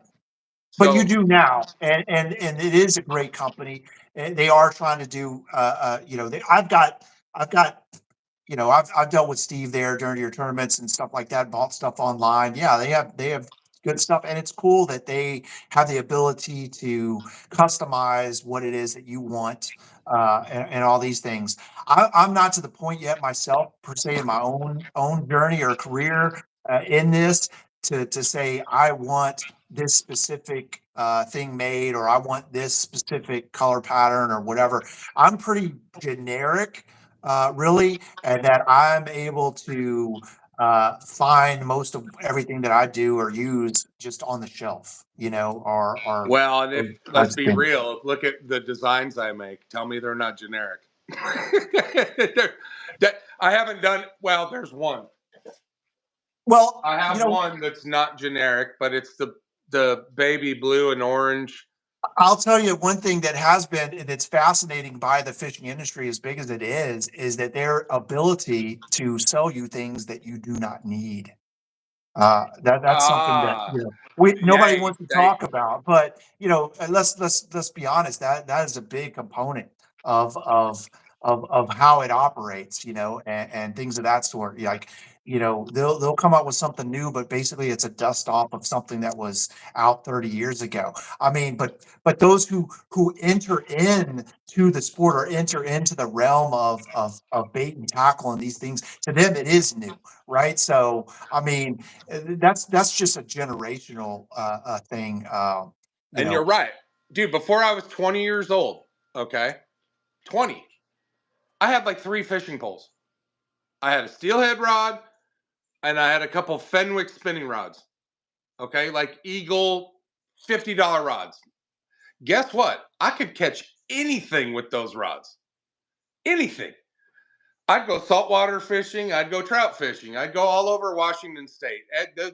But you So do now, and it is a great company. And they are trying to do, I've got, I've dealt with Steve there during your tournaments and stuff like that, bought stuff online. Yeah, they have good stuff, and it's cool that they have the ability to customize what it is that you want, and all these things. I'm not to the point yet myself per se in my own journey or career in this to say I want this specific thing made, or I want this specific color pattern or whatever. I'm pretty generic, really, and that I'm able to find most of everything that I do or use just on the shelf, well, and if those let's types of be things. real, look at the designs I make. Tell me they're not generic. I haven't done well. There's one. Well, I have one that's not generic, but it's the baby blue and orange. I'll tell you one thing that has been, and it's fascinating by the fishing industry, as big as it is that their ability to sell you things that you do not need. That's something that Ah, we nobody yay! wants to talk about, but let's be honest, that is a big component. of how it operates, and things of that sort. Like, they'll come up with something new, but basically it's a dust off of something that was out 30 years ago. I mean, but those who enter in to the sport or enter into the realm of bait and tackle and these things, to them it is new, right? So I mean, that's just a generational thing. You And you're know, right. Dude, before I was 20 years old, okay? 20. I had like 3 fishing poles. I had a steelhead rod and I had a couple Fenwick spinning rods. Okay? Like Eagle $50 rods. Guess what? I could catch anything with those rods. Anything. I'd go saltwater fishing. I'd go trout fishing. I'd go all over Washington State.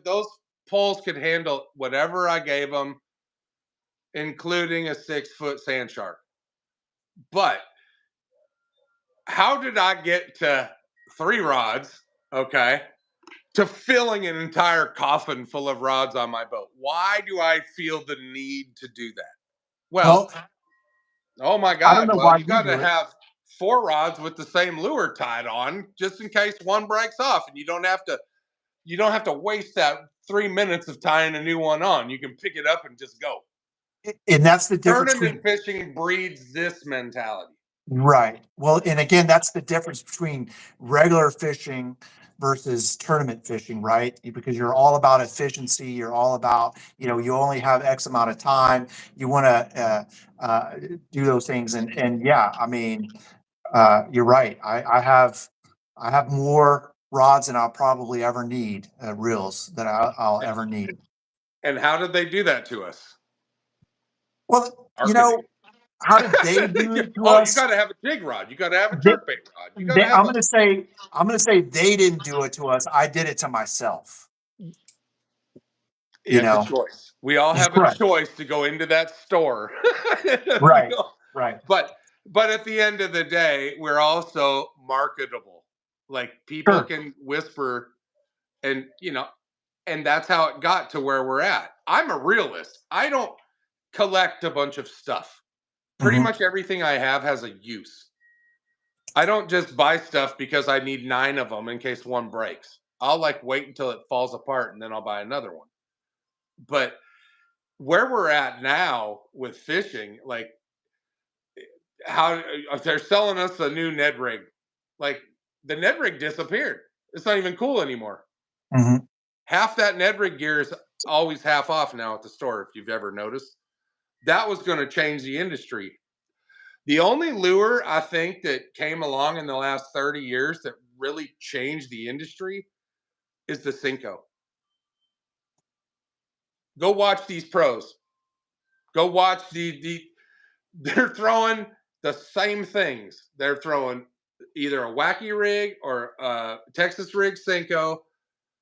Those poles could handle whatever I gave them, including a 6-foot sand shark. But how did I get to 3 rods? Okay. To filling an entire coffin full of rods on my boat. Why do I feel the need to do that? Well, well, oh my I don't God. know Well, why you you got to do it. have 4 rods with the same lure tied on just in case one breaks off, and you don't have to waste that 3 minutes of tying a new one on. You can pick it up and just go. And that's the difference Tournament between. fishing breeds this mentality. Right. Well, and again, that's the difference between regular fishing versus tournament fishing, right? Because you're all about efficiency. You're all about, you only have X amount of time. You want to do those things, and yeah, I mean, you're right. I have more rods than I'll probably ever need, reels that I'll ever need. And how did they do that to us? Well, Marketing. how did they do it to Oh, you us? got to have a jig rod. You got to have a They, jerkbait rod. You got to have I'm a. gonna say they didn't do it to us. I did it to myself. Yeah, You it's a know, choice. We all have a right, choice to go into that store. We right, all- right. but at the end of the day, we're also marketable. Like people Sure. can whisper, and and that's how it got to where we're at. I'm a realist. I don't collect a bunch of stuff. Pretty Hmm. much everything I have has a use. I don't just buy stuff because I need 9 of them in case one breaks. I'll like wait until it falls apart and then I'll buy another one. But where we're at now with fishing, like how they're selling us a new Ned rig. Like the Ned rig disappeared. It's not even cool anymore. Hmm. Half that Ned rig gear is always half off now at the store, if you've ever noticed. That was going to change the industry. The only lure I think that came along in the last 30 years that really changed the industry is the Cinco. Go watch these pros. Go watch they're throwing the same things. They're throwing either a wacky rig or a Texas rig Cinco,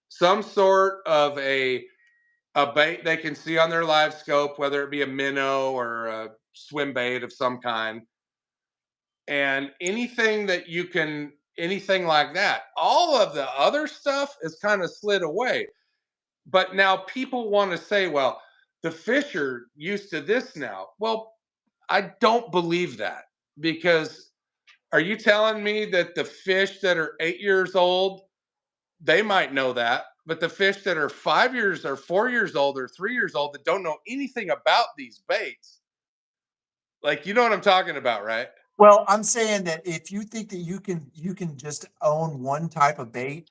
some sort of a bait they can see on their live scope, whether it be a minnow or a swim bait of some kind, and anything like that. All of the other stuff is kind of slid away. But now people want to say, well, the fish are used to this now. Well, I don't believe that, because are you telling me that the fish that are 8 years old, they might know that, but the fish that are 5 years or 4 years old or 3 years old that don't know anything about these baits, like, you know what I'm talking about, right? Well, I'm saying that if you think that you can just own one type of bait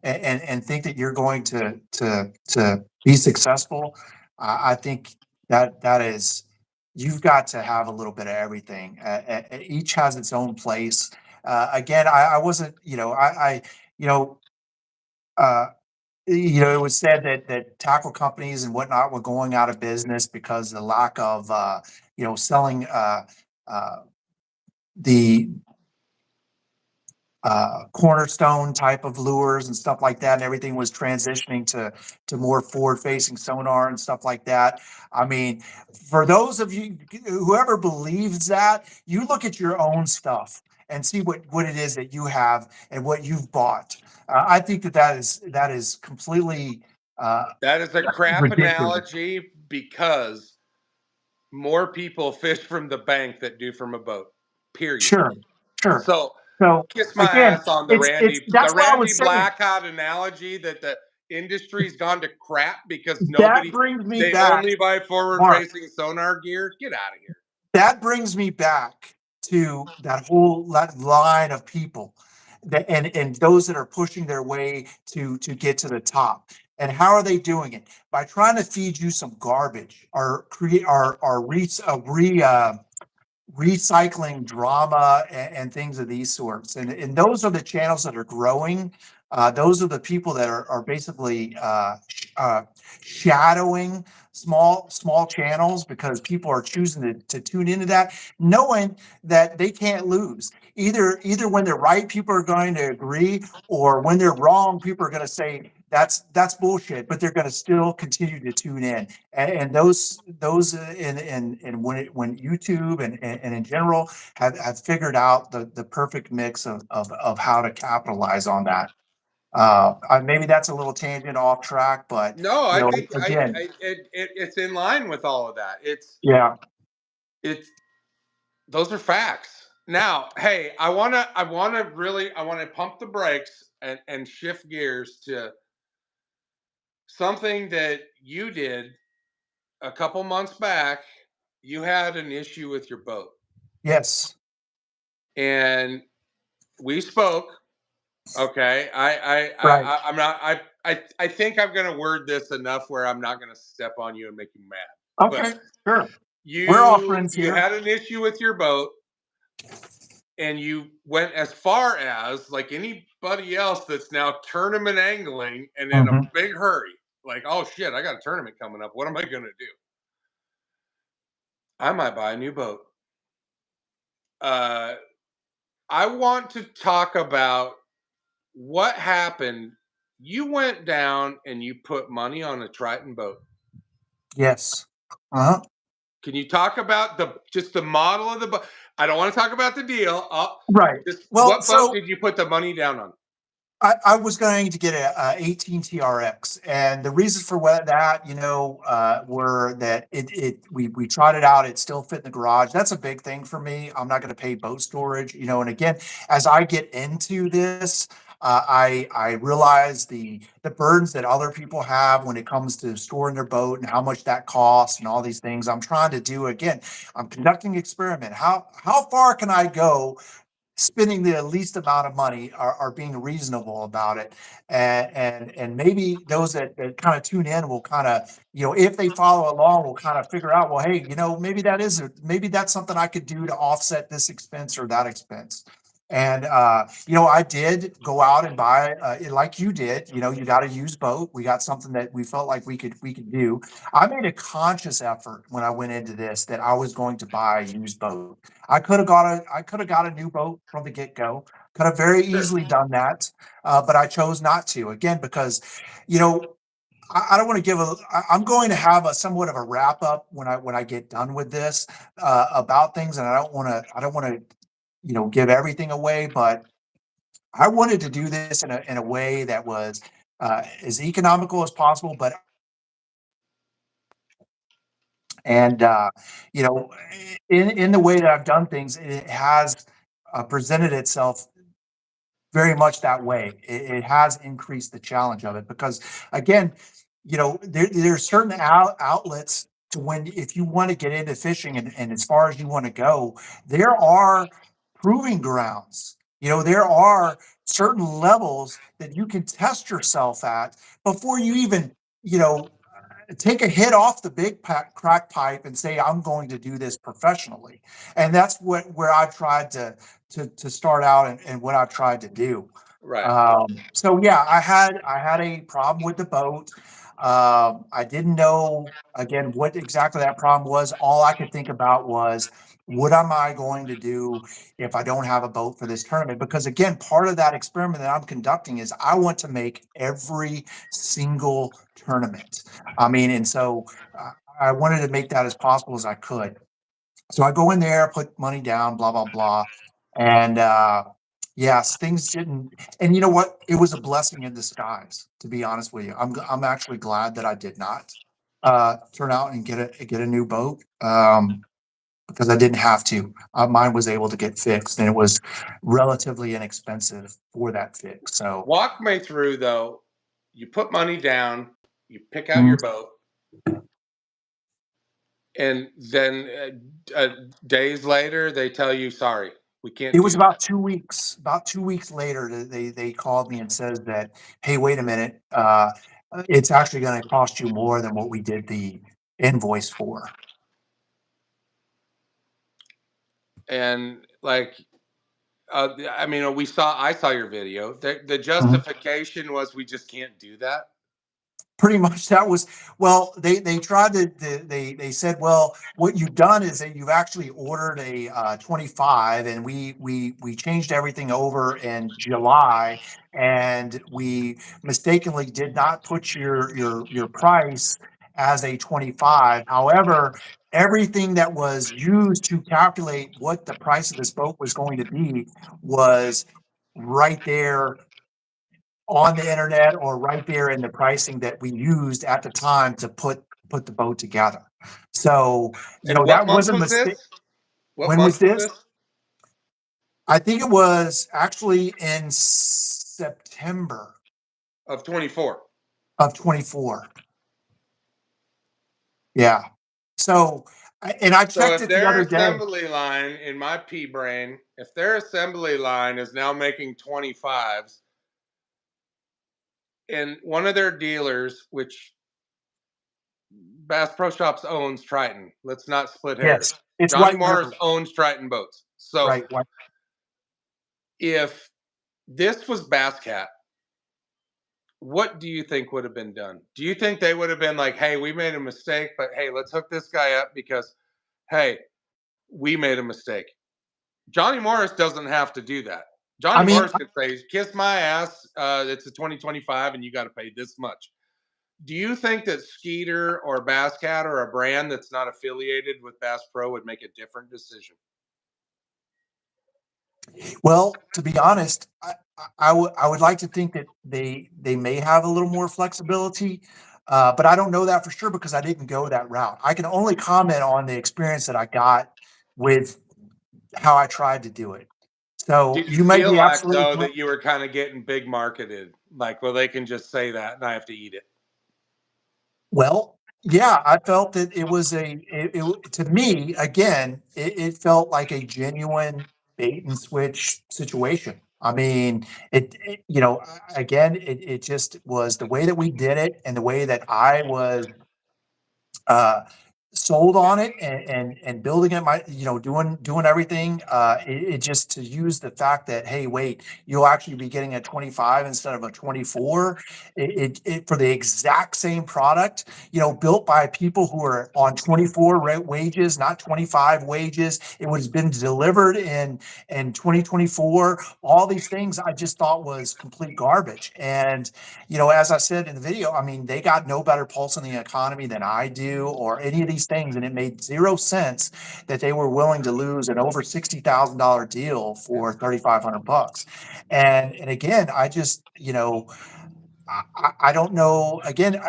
and think that you're going to be successful, I think that is, you've got to have a little bit of everything. Each has its own place. Again, I wasn't, you know, uh, it was said that tackle companies and whatnot were going out of business because of the lack of, selling uh, the cornerstone type of lures and stuff like that, and everything was transitioning to more forward facing sonar and stuff like that. I mean, for those of you, whoever believes that, you look at your own stuff and see what it is that you have and what you've bought. I think that is completely uh, That is a crap ridiculous. analogy because more people fish from the bank that do from a boat. period. Sure, sure. So So kiss my again, ass on it's the that's what I Randy was saying. Blackout analogy that the industry's gone to crap because That nobody brings me they back, only buy forward Mark. facing sonar gear. Get out of here. That brings me back to that whole line of people that and those that are pushing their way to get to the top. And how are they doing it? By trying to feed you some garbage or create or recycling drama and things of these sorts. And those are the channels that are growing. Those are the people that are basically shadowing small channels because people are choosing to tune into that, knowing that they can't lose. Either when they're right, people are going to agree, or when they're wrong, people are going to say that's bullshit, but they're going to still continue to tune in. And those and when YouTube and in general have figured out the perfect mix of how to capitalize on that. Maybe that's a little tangent off track, but No, you I know, think again, it's in line with all of that. yeah, It's those are facts. Now, hey, I want to pump the brakes and shift gears to something that you did a couple months back. You had an issue with your boat, yes, and we spoke. Okay, right, I'm not. I think I'm gonna word this enough where I'm not gonna step on you and make you mad. But okay, sure. We're all you friends you here. had an issue with your boat, and you went as far as like anybody else that's now tournament angling and in a Mhm. big hurry. Like, oh shit, I got a tournament coming up. What am I gonna do? I might buy a new boat. Uh, I want to talk about what happened. You went down and you put money on a Triton boat. Yes. Uh-huh. Can you talk about just the model of the boat? I don't want to talk about the deal. Right. Just Well, what boat so did you put the money down on? I was going to get a 18 TRX, and the reasons for what that, were that we tried it out. It still fit in the garage. That's a big thing for me. I'm not going to pay boat storage, and again, as I get into this, I realize the burdens that other people have when it comes to storing their boat and how much that costs and all these things. I'm trying to do again. I'm conducting experiment. How far can I go spending the least amount of money are being reasonable about it, and maybe those that kind of tune in will kind of, if they follow along, will kind of figure out, well, hey, maybe that's something I could do to offset this expense or that expense. And I did go out and buy like you did. You got a used boat. We got something that we felt like we could do. I made a conscious effort when I went into this that I was going to buy a used boat. I could have got a new boat from the get go. Could have very Sure. easily done that, but I chose not to. Again, because you know I don't want to give a. I'm going to have a somewhat of a wrap up when I get done with this about things, and I don't want to give everything away, but I wanted to do this in a way that was as economical as possible, but and in the way that I've done things, it has presented itself very much that way. It has increased the challenge of it because, again, there's certain outlets to when if you want to get into fishing and as far as you want to go, there are proving grounds. There are certain levels that you can test yourself at before you even, you know, take a hit off the big crack pipe and say I'm going to do this professionally. And that's where I've tried to start out and what I've tried to do. Right. So yeah, I had a problem with the boat. I didn't know again what exactly that problem was. All I could think about was, what am I going to do if I don't have a boat for this tournament? Because again, part of that experiment that I'm conducting is I want to make every single tournament. I mean, and so I wanted to make that as possible as I could. So I go in there, put money down, blah blah blah, and yes, things didn't. And you know what? It was a blessing in disguise. To be honest with you, I'm actually glad that I did not turn out and get a new boat. because I didn't have to. Mine was able to get fixed, and it was relatively inexpensive for that fix. So, Walk me through though. You put money down, you pick out mhm. your boat, and then days later they tell you, "Sorry, we can't It was do that." about 2 weeks. About 2 weeks later, they called me and says that, "Hey, wait a minute, it's actually gonna cost you more than what we did the invoice for." And like, I mean, I saw your video. The Mhm. justification was we just can't do that. Pretty much that was, well, they tried to, they said, "Well, what you've done is that you've actually ordered a, 25, and we changed everything over in July, and we mistakenly did not put your price as a 25. However, everything that was used to calculate what the price of this boat was going to be was right there on the internet, or right there in the pricing that we used at the time to put the boat together." So, And what that month was a was this? mistake. What When was month was this? this? I think it was actually in September Of 24. of 24. Yeah. So, and I So checked if it the their other day. assembly line in my pea brain, if their assembly line is now making 25s, and one of their dealers, which Bass Pro Shops owns Triton. Let's not split hairs. Yes, it's Johnny White Morris River. owns Triton boats. So Right. White. if this was Bass Cat, what do you think would have been done? Do you think they would have been like, "Hey, we made a mistake, but hey, let's hook this guy up because hey, we made a mistake." Johnny Morris doesn't have to do that. I Johnny mean, Morris could say, "Kiss my ass. It's a 2025, and you got to pay this much." Do you think that Skeeter or Bass Cat or a brand that's not affiliated with Bass Pro would make a different decision? well, to be honest, I would like to think that they may have a little more flexibility, but I don't know that for sure because I didn't go that route. I can only comment on the experience that I got with how I tried to do it. So Did you you may feel be like absolutely though correct. that you were kind of getting big marketed? Like, well, they can just say that and I have to eat it. Well, yeah, I felt that it was to me, again, it felt like a genuine bait and switch situation. I mean, again, it just was the way that we did it, and the way that I was uh, sold on it, and building it, doing everything. It just, to use the fact that, hey, wait, you'll actually be getting a 25 instead of a 24, for the exact same product, built by people who are on 24 wages, not 25 wages. It was been delivered in 2024. All these things I just thought was complete garbage. And as I said in the video, I mean, they got no better pulse on the economy than I do, or any of these things, and it made zero sense that they were willing to lose an over $60,000 deal for $3,500. And again, I just, I don't know. Again,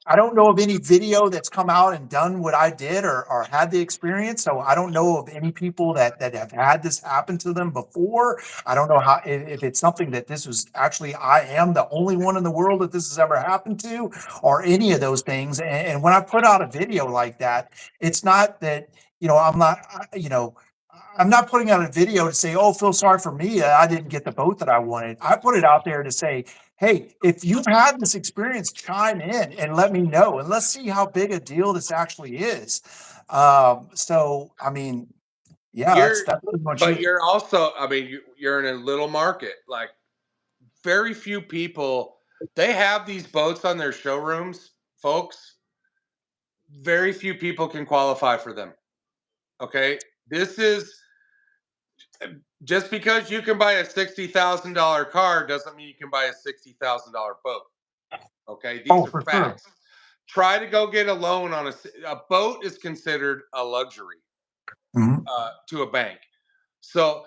I don't know of any video that's come out and done what I did, or had the experience. So I don't know of any people that have had this happen to them before. I don't know how, if it's something that this was actually, I am the only one in the world that this has ever happened to, or any of those things. And when I put out a video like that, it's not that, I'm not, I'm not putting out a video to say, "Oh, feel sorry for me. I didn't get the boat that I wanted." I put it out there to say, "Hey, if you've had this experience, chime in and let me know, and let's see how big a deal this actually is." So, I mean, yeah, You're, that's pretty much but it. you're also, I mean, you're in a little market. Like, very few people, they have these boats on their showrooms, folks. Very few people can qualify for them. Okay. This is just because you can buy a $60,000 car doesn't mean you can buy a $60,000 boat. Okay, these Oh, are for sure. facts. Try to go get a loan on a boat is considered a luxury Mhm. to a bank. So,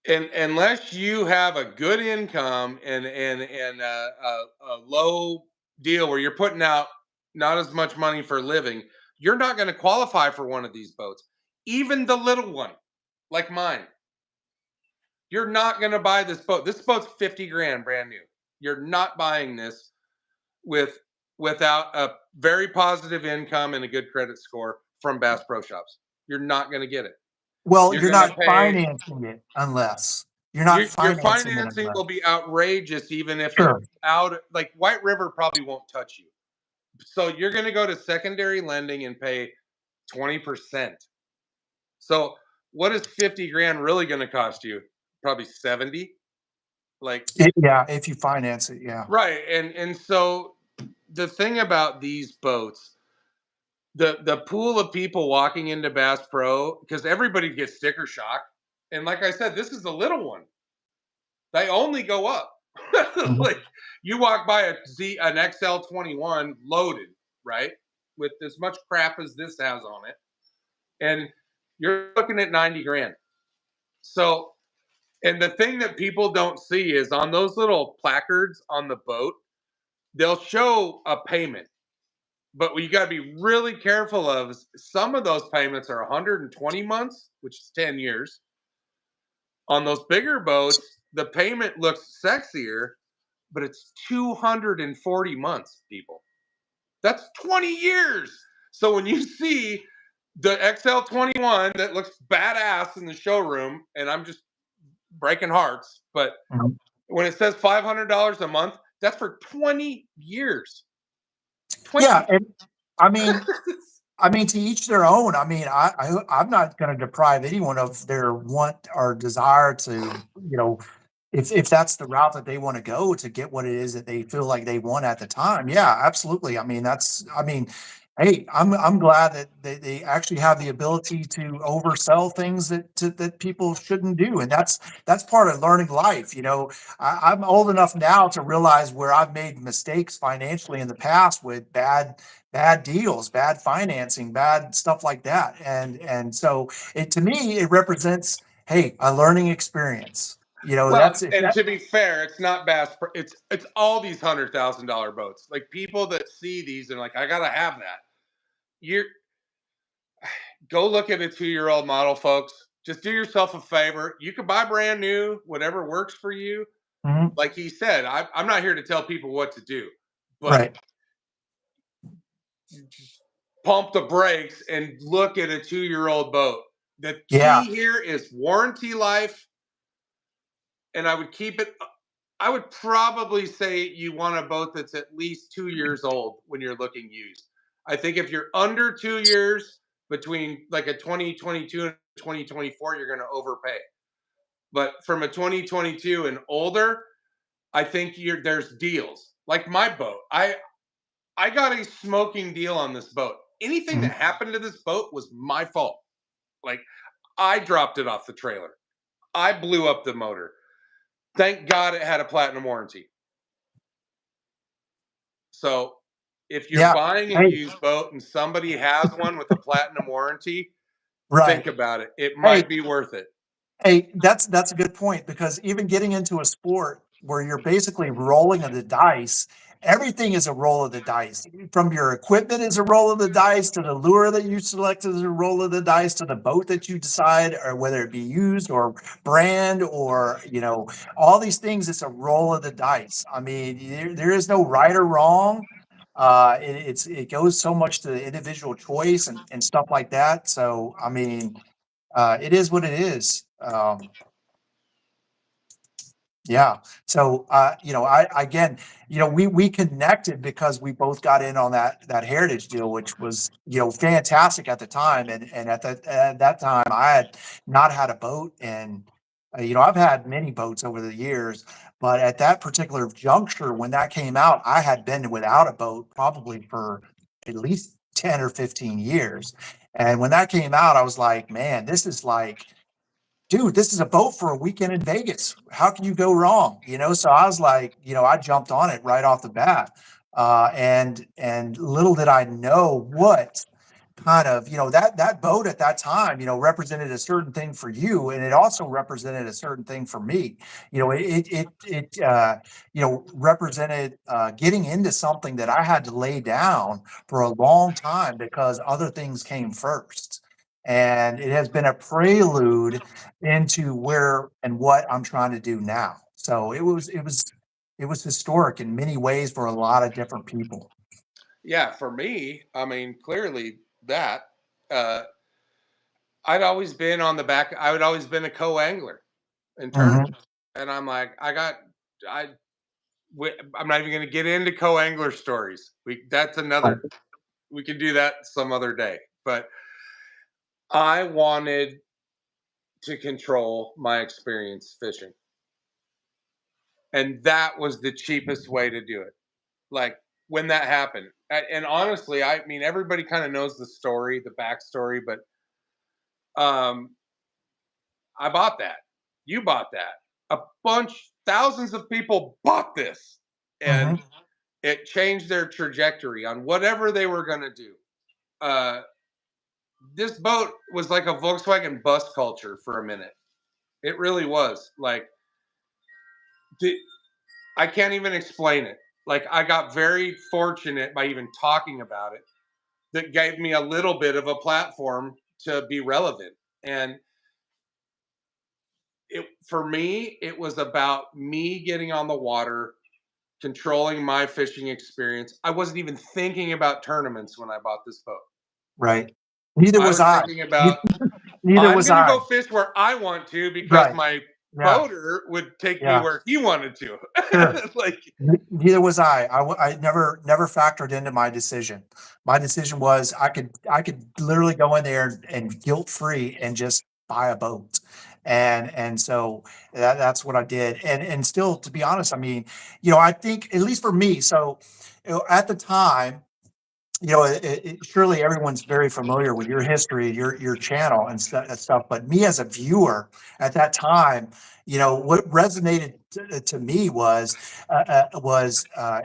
and unless you have a good income and a low deal where you're putting out not as much money for a living, you're not going to qualify for one of these boats. even the little one, like mine, you're not going to buy this boat. This boat's 50 grand brand new. You're not buying this with without a very positive income and a good credit score from Bass Pro Shops. You're not going to get it. Well, You're you're going to not pay financing it unless you're not your financing it financing unless. will be outrageous even if it's Sure. out like White River probably won't touch you. So you're going to go to secondary lending and pay 20%. So what is 50 grand really going to cost you? Probably 70. Like Yeah, if you finance it, yeah. right. And so the thing about these boats, the pool of people walking into Bass Pro, because everybody gets sticker shock. And like I said, this is a little one. They only go up. Mhm. Like you walk by an XL21 loaded, right? With as much crap as this has on it. And you're looking at 90 grand. So, and the thing that people don't see is on those little placards on the boat, they'll show a payment. But what you got to be really careful of is some of those payments are 120 months, which is 10 years. On those bigger boats, the payment looks sexier, but it's 240 months, people. That's 20 years. So when you see the XL21 that looks badass in the showroom, and I'm just breaking hearts, but Mhm. when it says $500 a month, that's for 20 years. Yeah, 20. and I mean, to each their own. I mean, I'm not going to deprive anyone of their want or desire to, if that's the route that they want to go to get what it is that they feel like they want at the time. Yeah, absolutely. I mean, hey, I'm glad that they actually have the ability to oversell things that people shouldn't do, and that's part of learning life. I'm old enough now to realize where I've made mistakes financially in the past with bad deals, bad financing, bad stuff like that. And so to me, it represents, hey, a learning experience. Well, That's if and that. to be fair, it's not it's all these $100,000 boats. Like people that see these and like, I gotta have that. You're Go look at a 2-year-old model, folks. Just do yourself a favor. You can buy brand new, whatever works for you. Mhm. Like he said, I'm not here to tell people what to do, but Right. pump the brakes and look at a 2-year-old boat. The Yeah. key here is warranty life, and I would keep it. I would probably say you want a boat that's at least 2 years old when you're looking used. I think if you're under 2 years, between like a 2022 and 2024, you're going to overpay. But from a 2022 and older, I think there's deals. Like my boat, I got a smoking deal on this boat. Anything that Mhm. happened to this boat was my fault. Like I dropped it off the trailer. I blew up the motor. Thank God it had a platinum warranty. So if you're Yeah. buying a Hey. used boat and somebody has one with a platinum warranty, think Right. about it. It Hey. might be worth it. Hey, that's a good point, because even getting into a sport where you're basically rolling of the dice, everything is a roll of the dice. From your equipment is a roll of the dice, to the lure that you select is a roll of the dice, to the boat that you decide, or whether it be used or brand, or all these things. It's a roll of the dice. I mean, there is no right or wrong. It goes so much to the individual choice and stuff like that. So I mean, it is what it is. Yeah. So, I again, we connected because we both got in on that heritage deal, which was fantastic at the time, and at that time I had not had a boat, and I've had many boats over the years, but at that particular juncture when that came out, I had been without a boat probably for at least 10 or 15 years, and when that came out, I was like, man, this is like, dude, this is a boat for a weekend in Vegas. How can you go wrong? So I was like, I jumped on it right off the bat. And little did I know what kind of, that boat at that time, represented a certain thing for you, and it also represented a certain thing for me. It represented getting into something that I had to lay down for a long time because other things came first. and it has been a prelude into where and what I'm trying to do now. So it was historic in many ways for a lot of different people. Yeah, for me, I mean, clearly that uh, I'd always been on the back. I would always been a co-angler in Mhm. tournaments, and I'm like, I, I'm not even going to get into co-angler stories. That's Right. another. We can do that some other day. But I wanted to control my experience fishing, and that was the cheapest way to do it. Like when that happened, and honestly, I mean, everybody kind of knows the story, the backstory, but um, I bought that. You bought that. A bunch, thousands of people bought this, and Mhm. it changed their trajectory on whatever they were going to do. Uh, this boat was like a Volkswagen bus culture for a minute. It really was. Like, I can't even explain it. Like, I got very fortunate by even talking about it. That gave me a little bit of a platform to be relevant. And it for me, it was about me getting on the water, controlling my fishing experience. I wasn't even thinking about tournaments when I bought this boat. Right. Neither I was was I. thinking about Neither I'm was going to I. go fish where I want to because Right. my Yeah. boater would take me Yeah. where he wanted to. Sure. Like, Neither was I. I never factored into my decision. My decision was I could literally go in there and guilt free and just buy a boat. And so that's what I did. And still, to be honest, I mean, I think at least for me, so at the time, surely everyone's very familiar with your history, your channel and stuff. But me as a viewer at that time, what resonated to me was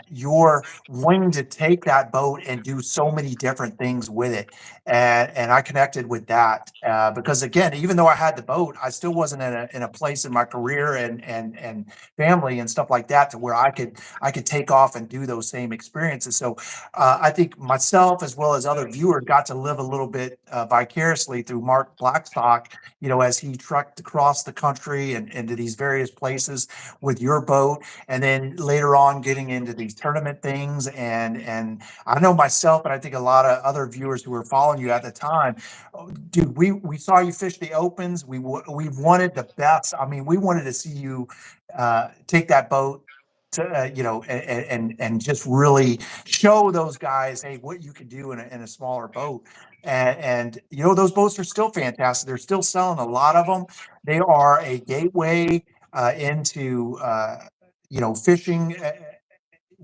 your wanting to take that boat and do so many different things with it, and I connected with that because again, even though I had the boat, I still wasn't in a place in my career and family and stuff like that to where I could take off and do those same experiences. So I think myself as well as other viewers got to live a little bit vicariously through Mark Blackstock, as he trucked across the country and into these various places with your boat, and then later on getting into these tournament things. And I know myself, and I think a lot of other viewers who were following you at the time, dude, we saw you fish the opens. We wanted the best. I mean, we wanted to see you take that boat to and just really show those guys, hey, what you can do in a smaller boat. And those boats are still fantastic. They're still selling a lot of them. They are a gateway into fishing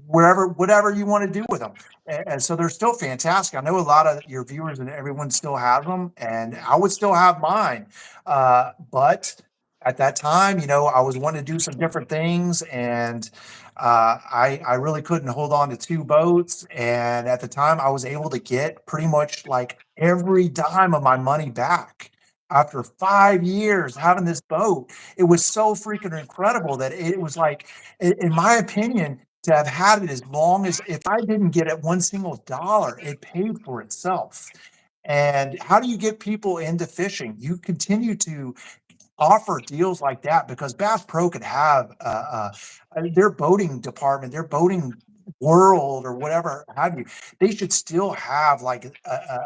wherever, whatever you want to do with them. And so they're still fantastic. I know a lot of your viewers and everyone still has them, and I would still have mine. But at that time, I was wanting to do some different things, and I really couldn't hold on to two boats. And at the time, I was able to get pretty much like every dime of my money back. After 5 years having this boat, it was so freaking incredible that it was like, in my opinion, to have had it as long as, if I didn't get it one single dollar, it paid for itself. And how do you get people into fishing? You continue to offer deals like that because Bass Pro could have their boating department, their boating world or whatever have you. They should still have like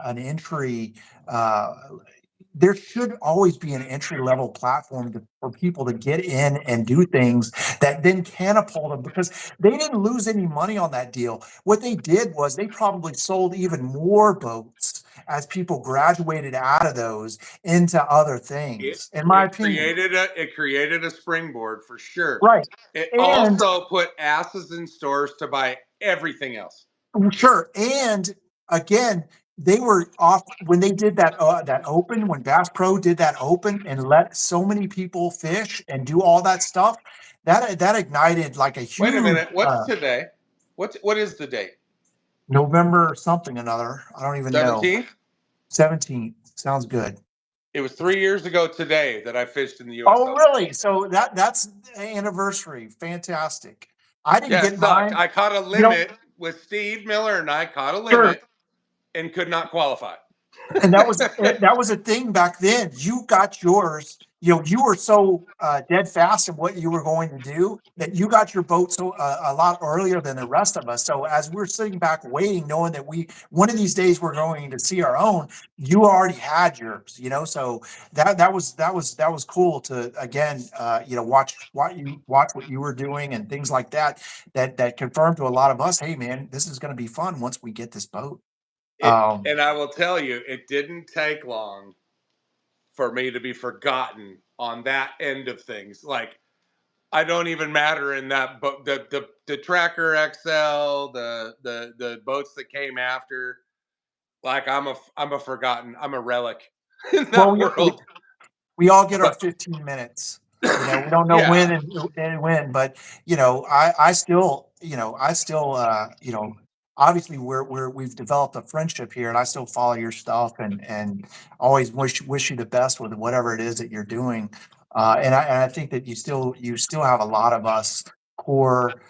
an entry. Uh, there should always be an entry level platform for people to get in and do things that then catapult them, because they didn't lose any money on that deal. What they did was they probably sold even more boats as people graduated out of those into other it things, in my opinion. it created a springboard for sure. Right. It And also put asses in stores to buy everything else. sure. And again, they were off when they did that open, when Bass Pro did that open and let so many people fish and do all that stuff. That ignited like a Wait a huge minute. What's today? What is the date? November something another. I don't even know. 17th? 17th. Sounds good. It was 3 years ago today that I fished in the US Oh, Open. really? So that's the anniversary. Fantastic. I didn't Yeah, it get sucked. mine. I caught a You know, limit with Steve Miller, and I caught a sure. limit and could not qualify. And that was a thing back then. You got yours. You were so dead fast in what you were going to do that you got your boat so a lot earlier than the rest of us. So as we're sitting back waiting, knowing that we one of these days we're going to see our own, you already had yours. So that was cool to again, watch what you were doing and things like that. That confirmed to a lot of us, hey man, this is going to be fun once we get this boat. Um, And I will tell you, it didn't take long for me to be forgotten on that end of things. Like I don't even matter in that boat. The Tracker XL, the boats that came after. Like I'm a relic in well, that world. we all get our But 15 minutes. We don't know yeah, when and when, but I still obviously we've developed a friendship here, and I still follow your stuff and always wish you the best with whatever it is that you're doing. And I think that you still have a lot of us core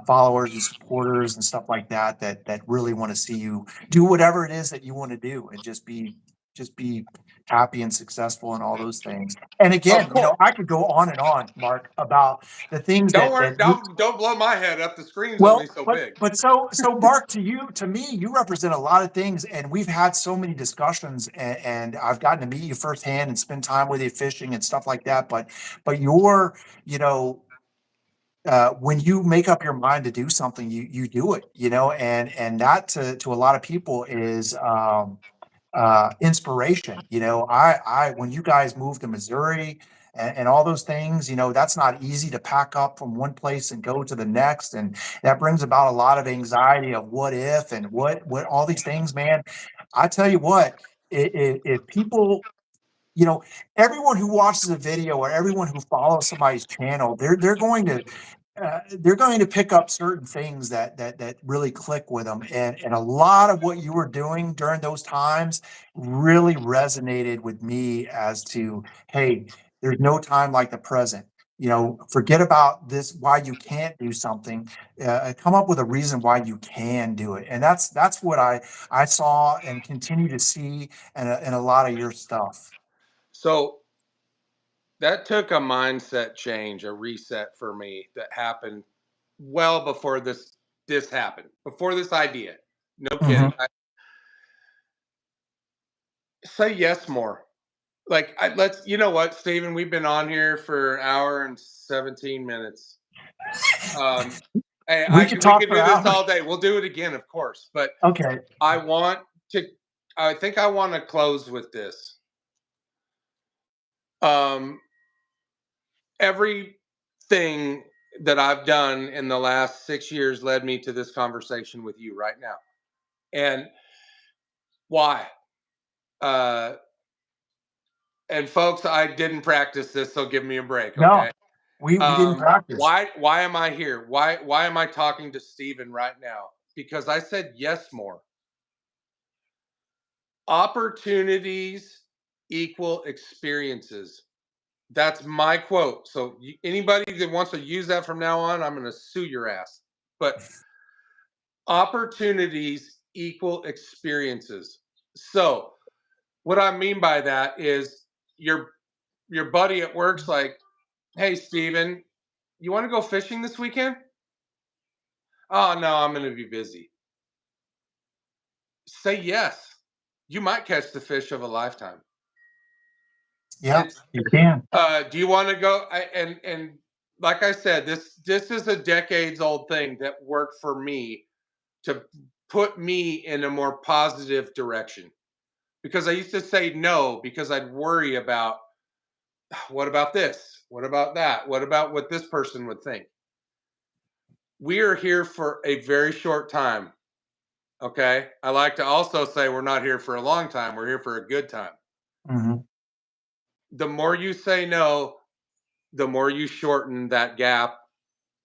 followers and supporters and stuff like that really want to see you do whatever it is that you want to do and just be happy and successful and all those things. And of again, course. I could go on and on, Mark, about the things Don't that worry. that you Don't blow my head up. The screen's only well, so but big. but so Mark, to me, you represent a lot of things, and we've had so many discussions, and I've gotten to meet you firsthand and spend time with you fishing and stuff like that. But you're, you know, when you make up your mind to do something, you do it, and that to a lot of people is inspiration. I when you guys moved to Missouri and all those things, that's not easy to pack up from one place and go to the next, and that brings about a lot of anxiety of what if and what all these things, man. I tell you what, if people, you know, everyone who watches a video or everyone who follows somebody's channel, they're going to pick up certain things that really click with them, and a lot of what you were doing during those times really resonated with me as to, hey, there's no time like the present. Forget about this, why you can't do something. Come up with a reason why you can do it, and that's what I saw and continue to see in a lot of your stuff. So that took a mindset change, a reset for me that happened well before this happened, before this idea. No Hmm. kidding. Say yes more. Like let's. You know what, Stephen? We've been on here for an hour and 17 minutes. Um, hey, We could we talk could for do this hours. all day. We'll do it again, of course. But Okay. I want to. I think I want to close with this. Um, everything that I've done in the last 6 years led me to this conversation with you right now. And why? Uh, and folks, I didn't practice this, so give me a break, No, okay? we didn't practice. Why am I here? Why am I talking to Steven right now? Because I said yes more. Opportunities equal experiences. That's my quote. So anybody that wants to use that from now on, I'm going to sue your ass. But opportunities equal experiences. So what I mean by that is your your buddy at work's like, "Hey, Steven, you want to go fishing this weekend?" "Oh no, I'm going to be busy." Say yes. You might catch the fish of a lifetime. Yeah, It's you can. do you want to go? And like I said, this is a decades old thing that worked for me to put me in a more positive direction. Because I used to say no because I'd worry about what about this? What about that? What about what this person would think? We are here for a very short time. Okay. I like to also say we're not here for a long time. We're here for a good time. Mhm. The more you say no, the more you shorten that gap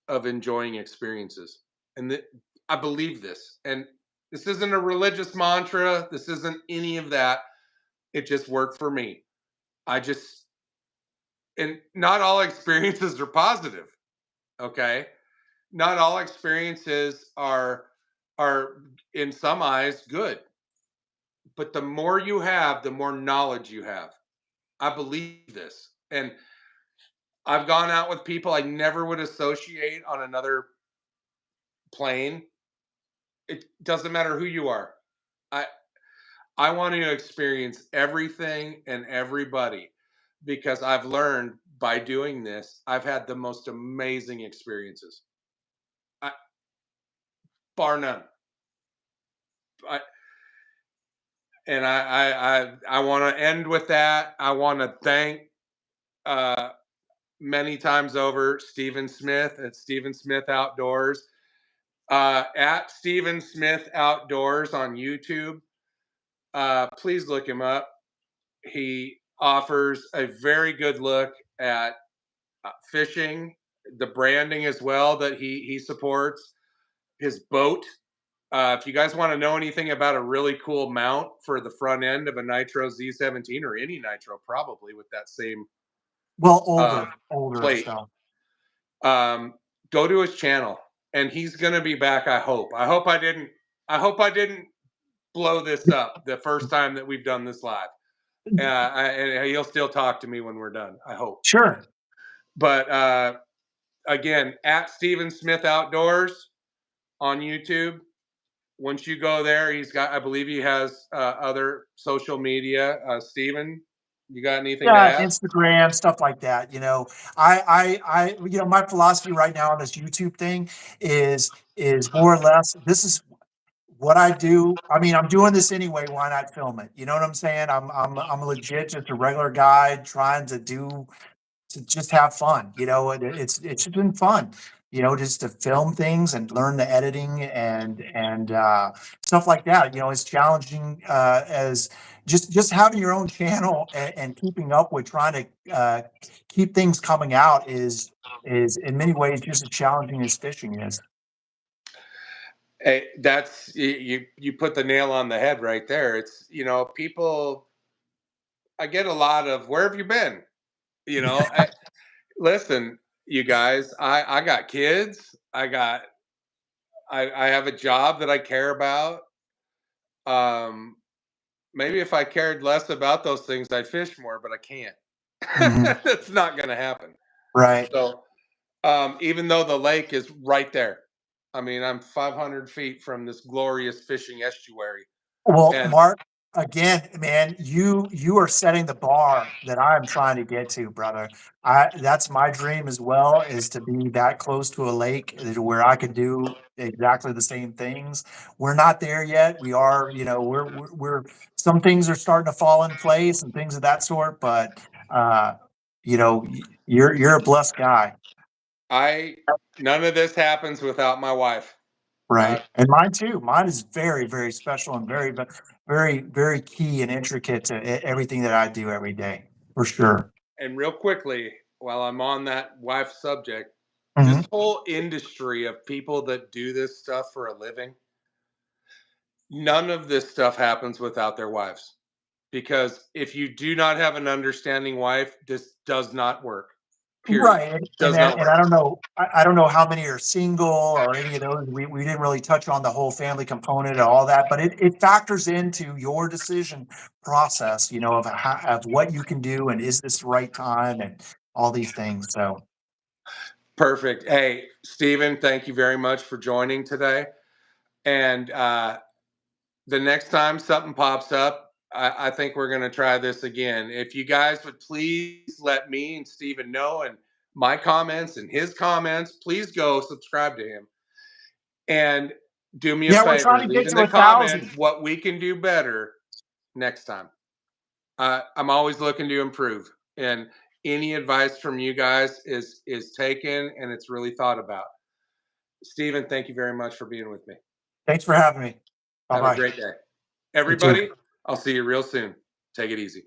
of enjoying experiences. And I believe this. And this isn't a religious mantra. This isn't any of that. It just worked for me. I just, and not all experiences are positive. Okay. Not all experiences are in some eyes good. but the more you have, the more knowledge you have. I believe this. And I've gone out with people I never would associate on another plane. It doesn't matter who you are. I I want to experience everything and everybody because I've learned by doing this, I've had the most amazing experiences. I, bar none. I, and I want to end with that. I want to thank uh, many times over Stephen Smith at Stephen Smith Outdoors, at Stephen Smith Outdoors on YouTube. Please look him up. He offers a very good look at fishing, the branding as well that he supports, his boat. If you guys want to know anything about a really cool mount for the front end of a Nitro Z17 or any Nitro, probably with that same Well, uh, older plate, stuff. um, go to his channel, and he's gonna be back. I hope. I hope I didn't. I hope I didn't blow this up the first time that we've done this live. And he'll still talk to me when we're done. I hope. Sure. But again, at Stephen Smith Outdoors on YouTube. Once you go there, he's got. I believe he has other social media. Stephen, you got anything to Yeah, add? Instagram, stuff like that. My philosophy right now on this YouTube thing is more or less this is what I do. I mean, I'm doing this anyway. Why not film it? You know what I'm saying? I'm legit just a regular guy trying to just have fun. It's just been fun. Just to film things and learn the editing and stuff like that. It's challenging as just having your own channel and keeping up with trying to keep things coming out is in many ways just as challenging as fishing is. Hey, that's you put the nail on the head right there. It's people. I get a lot of where have you been? Listen, you guys. I got kids. I have a job that I care about. Um, Maybe if I cared less about those things, I'd fish more, but I can't. Mhm. That's not going to happen. Right. So, even though the lake is right there, I mean, I'm 500 feet from this glorious fishing estuary, Well, and Mark, again, man, you are setting the bar that I'm trying to get to, brother. That's my dream as well, is to be that close to a lake where I could do exactly the same things. We're not there yet. We are, we're some things are starting to fall in place and things of that sort, but you're a blessed guy. I none of this happens without my wife. Uh, Right. And mine too. Mine is very, very special and very, very key and intricate to everything that I do every day, for sure. and real quickly, while I'm on that wife subject, Mhm. this whole industry of people that do this stuff for a living, none of this stuff happens without their wives. Because if you do not have an understanding wife, this does not work. Period. Right. And Does and not and work. I don't know how many are single or any of those. We didn't really touch on the whole family component and all that, but it factors into your decision process, of what you can do and is this the right time and all these things. So Perfect. Hey, Stephen, thank you very much for joining today. And the next time something pops up, I think we're going to try this again. If you guys would please let me and Stephen know, and my comments and his comments, please go subscribe to him. And do me a yeah, we're trying favor, to leave get in to the 1,000. comments what we can do better next time. I'm always looking to improve, and any advice from you guys is taken and it's really thought about. Stephen, thank you very much for being with me. Thanks for having me. Bye Have a bye. great day. You too. Everybody, I'll see you real soon. Take it easy.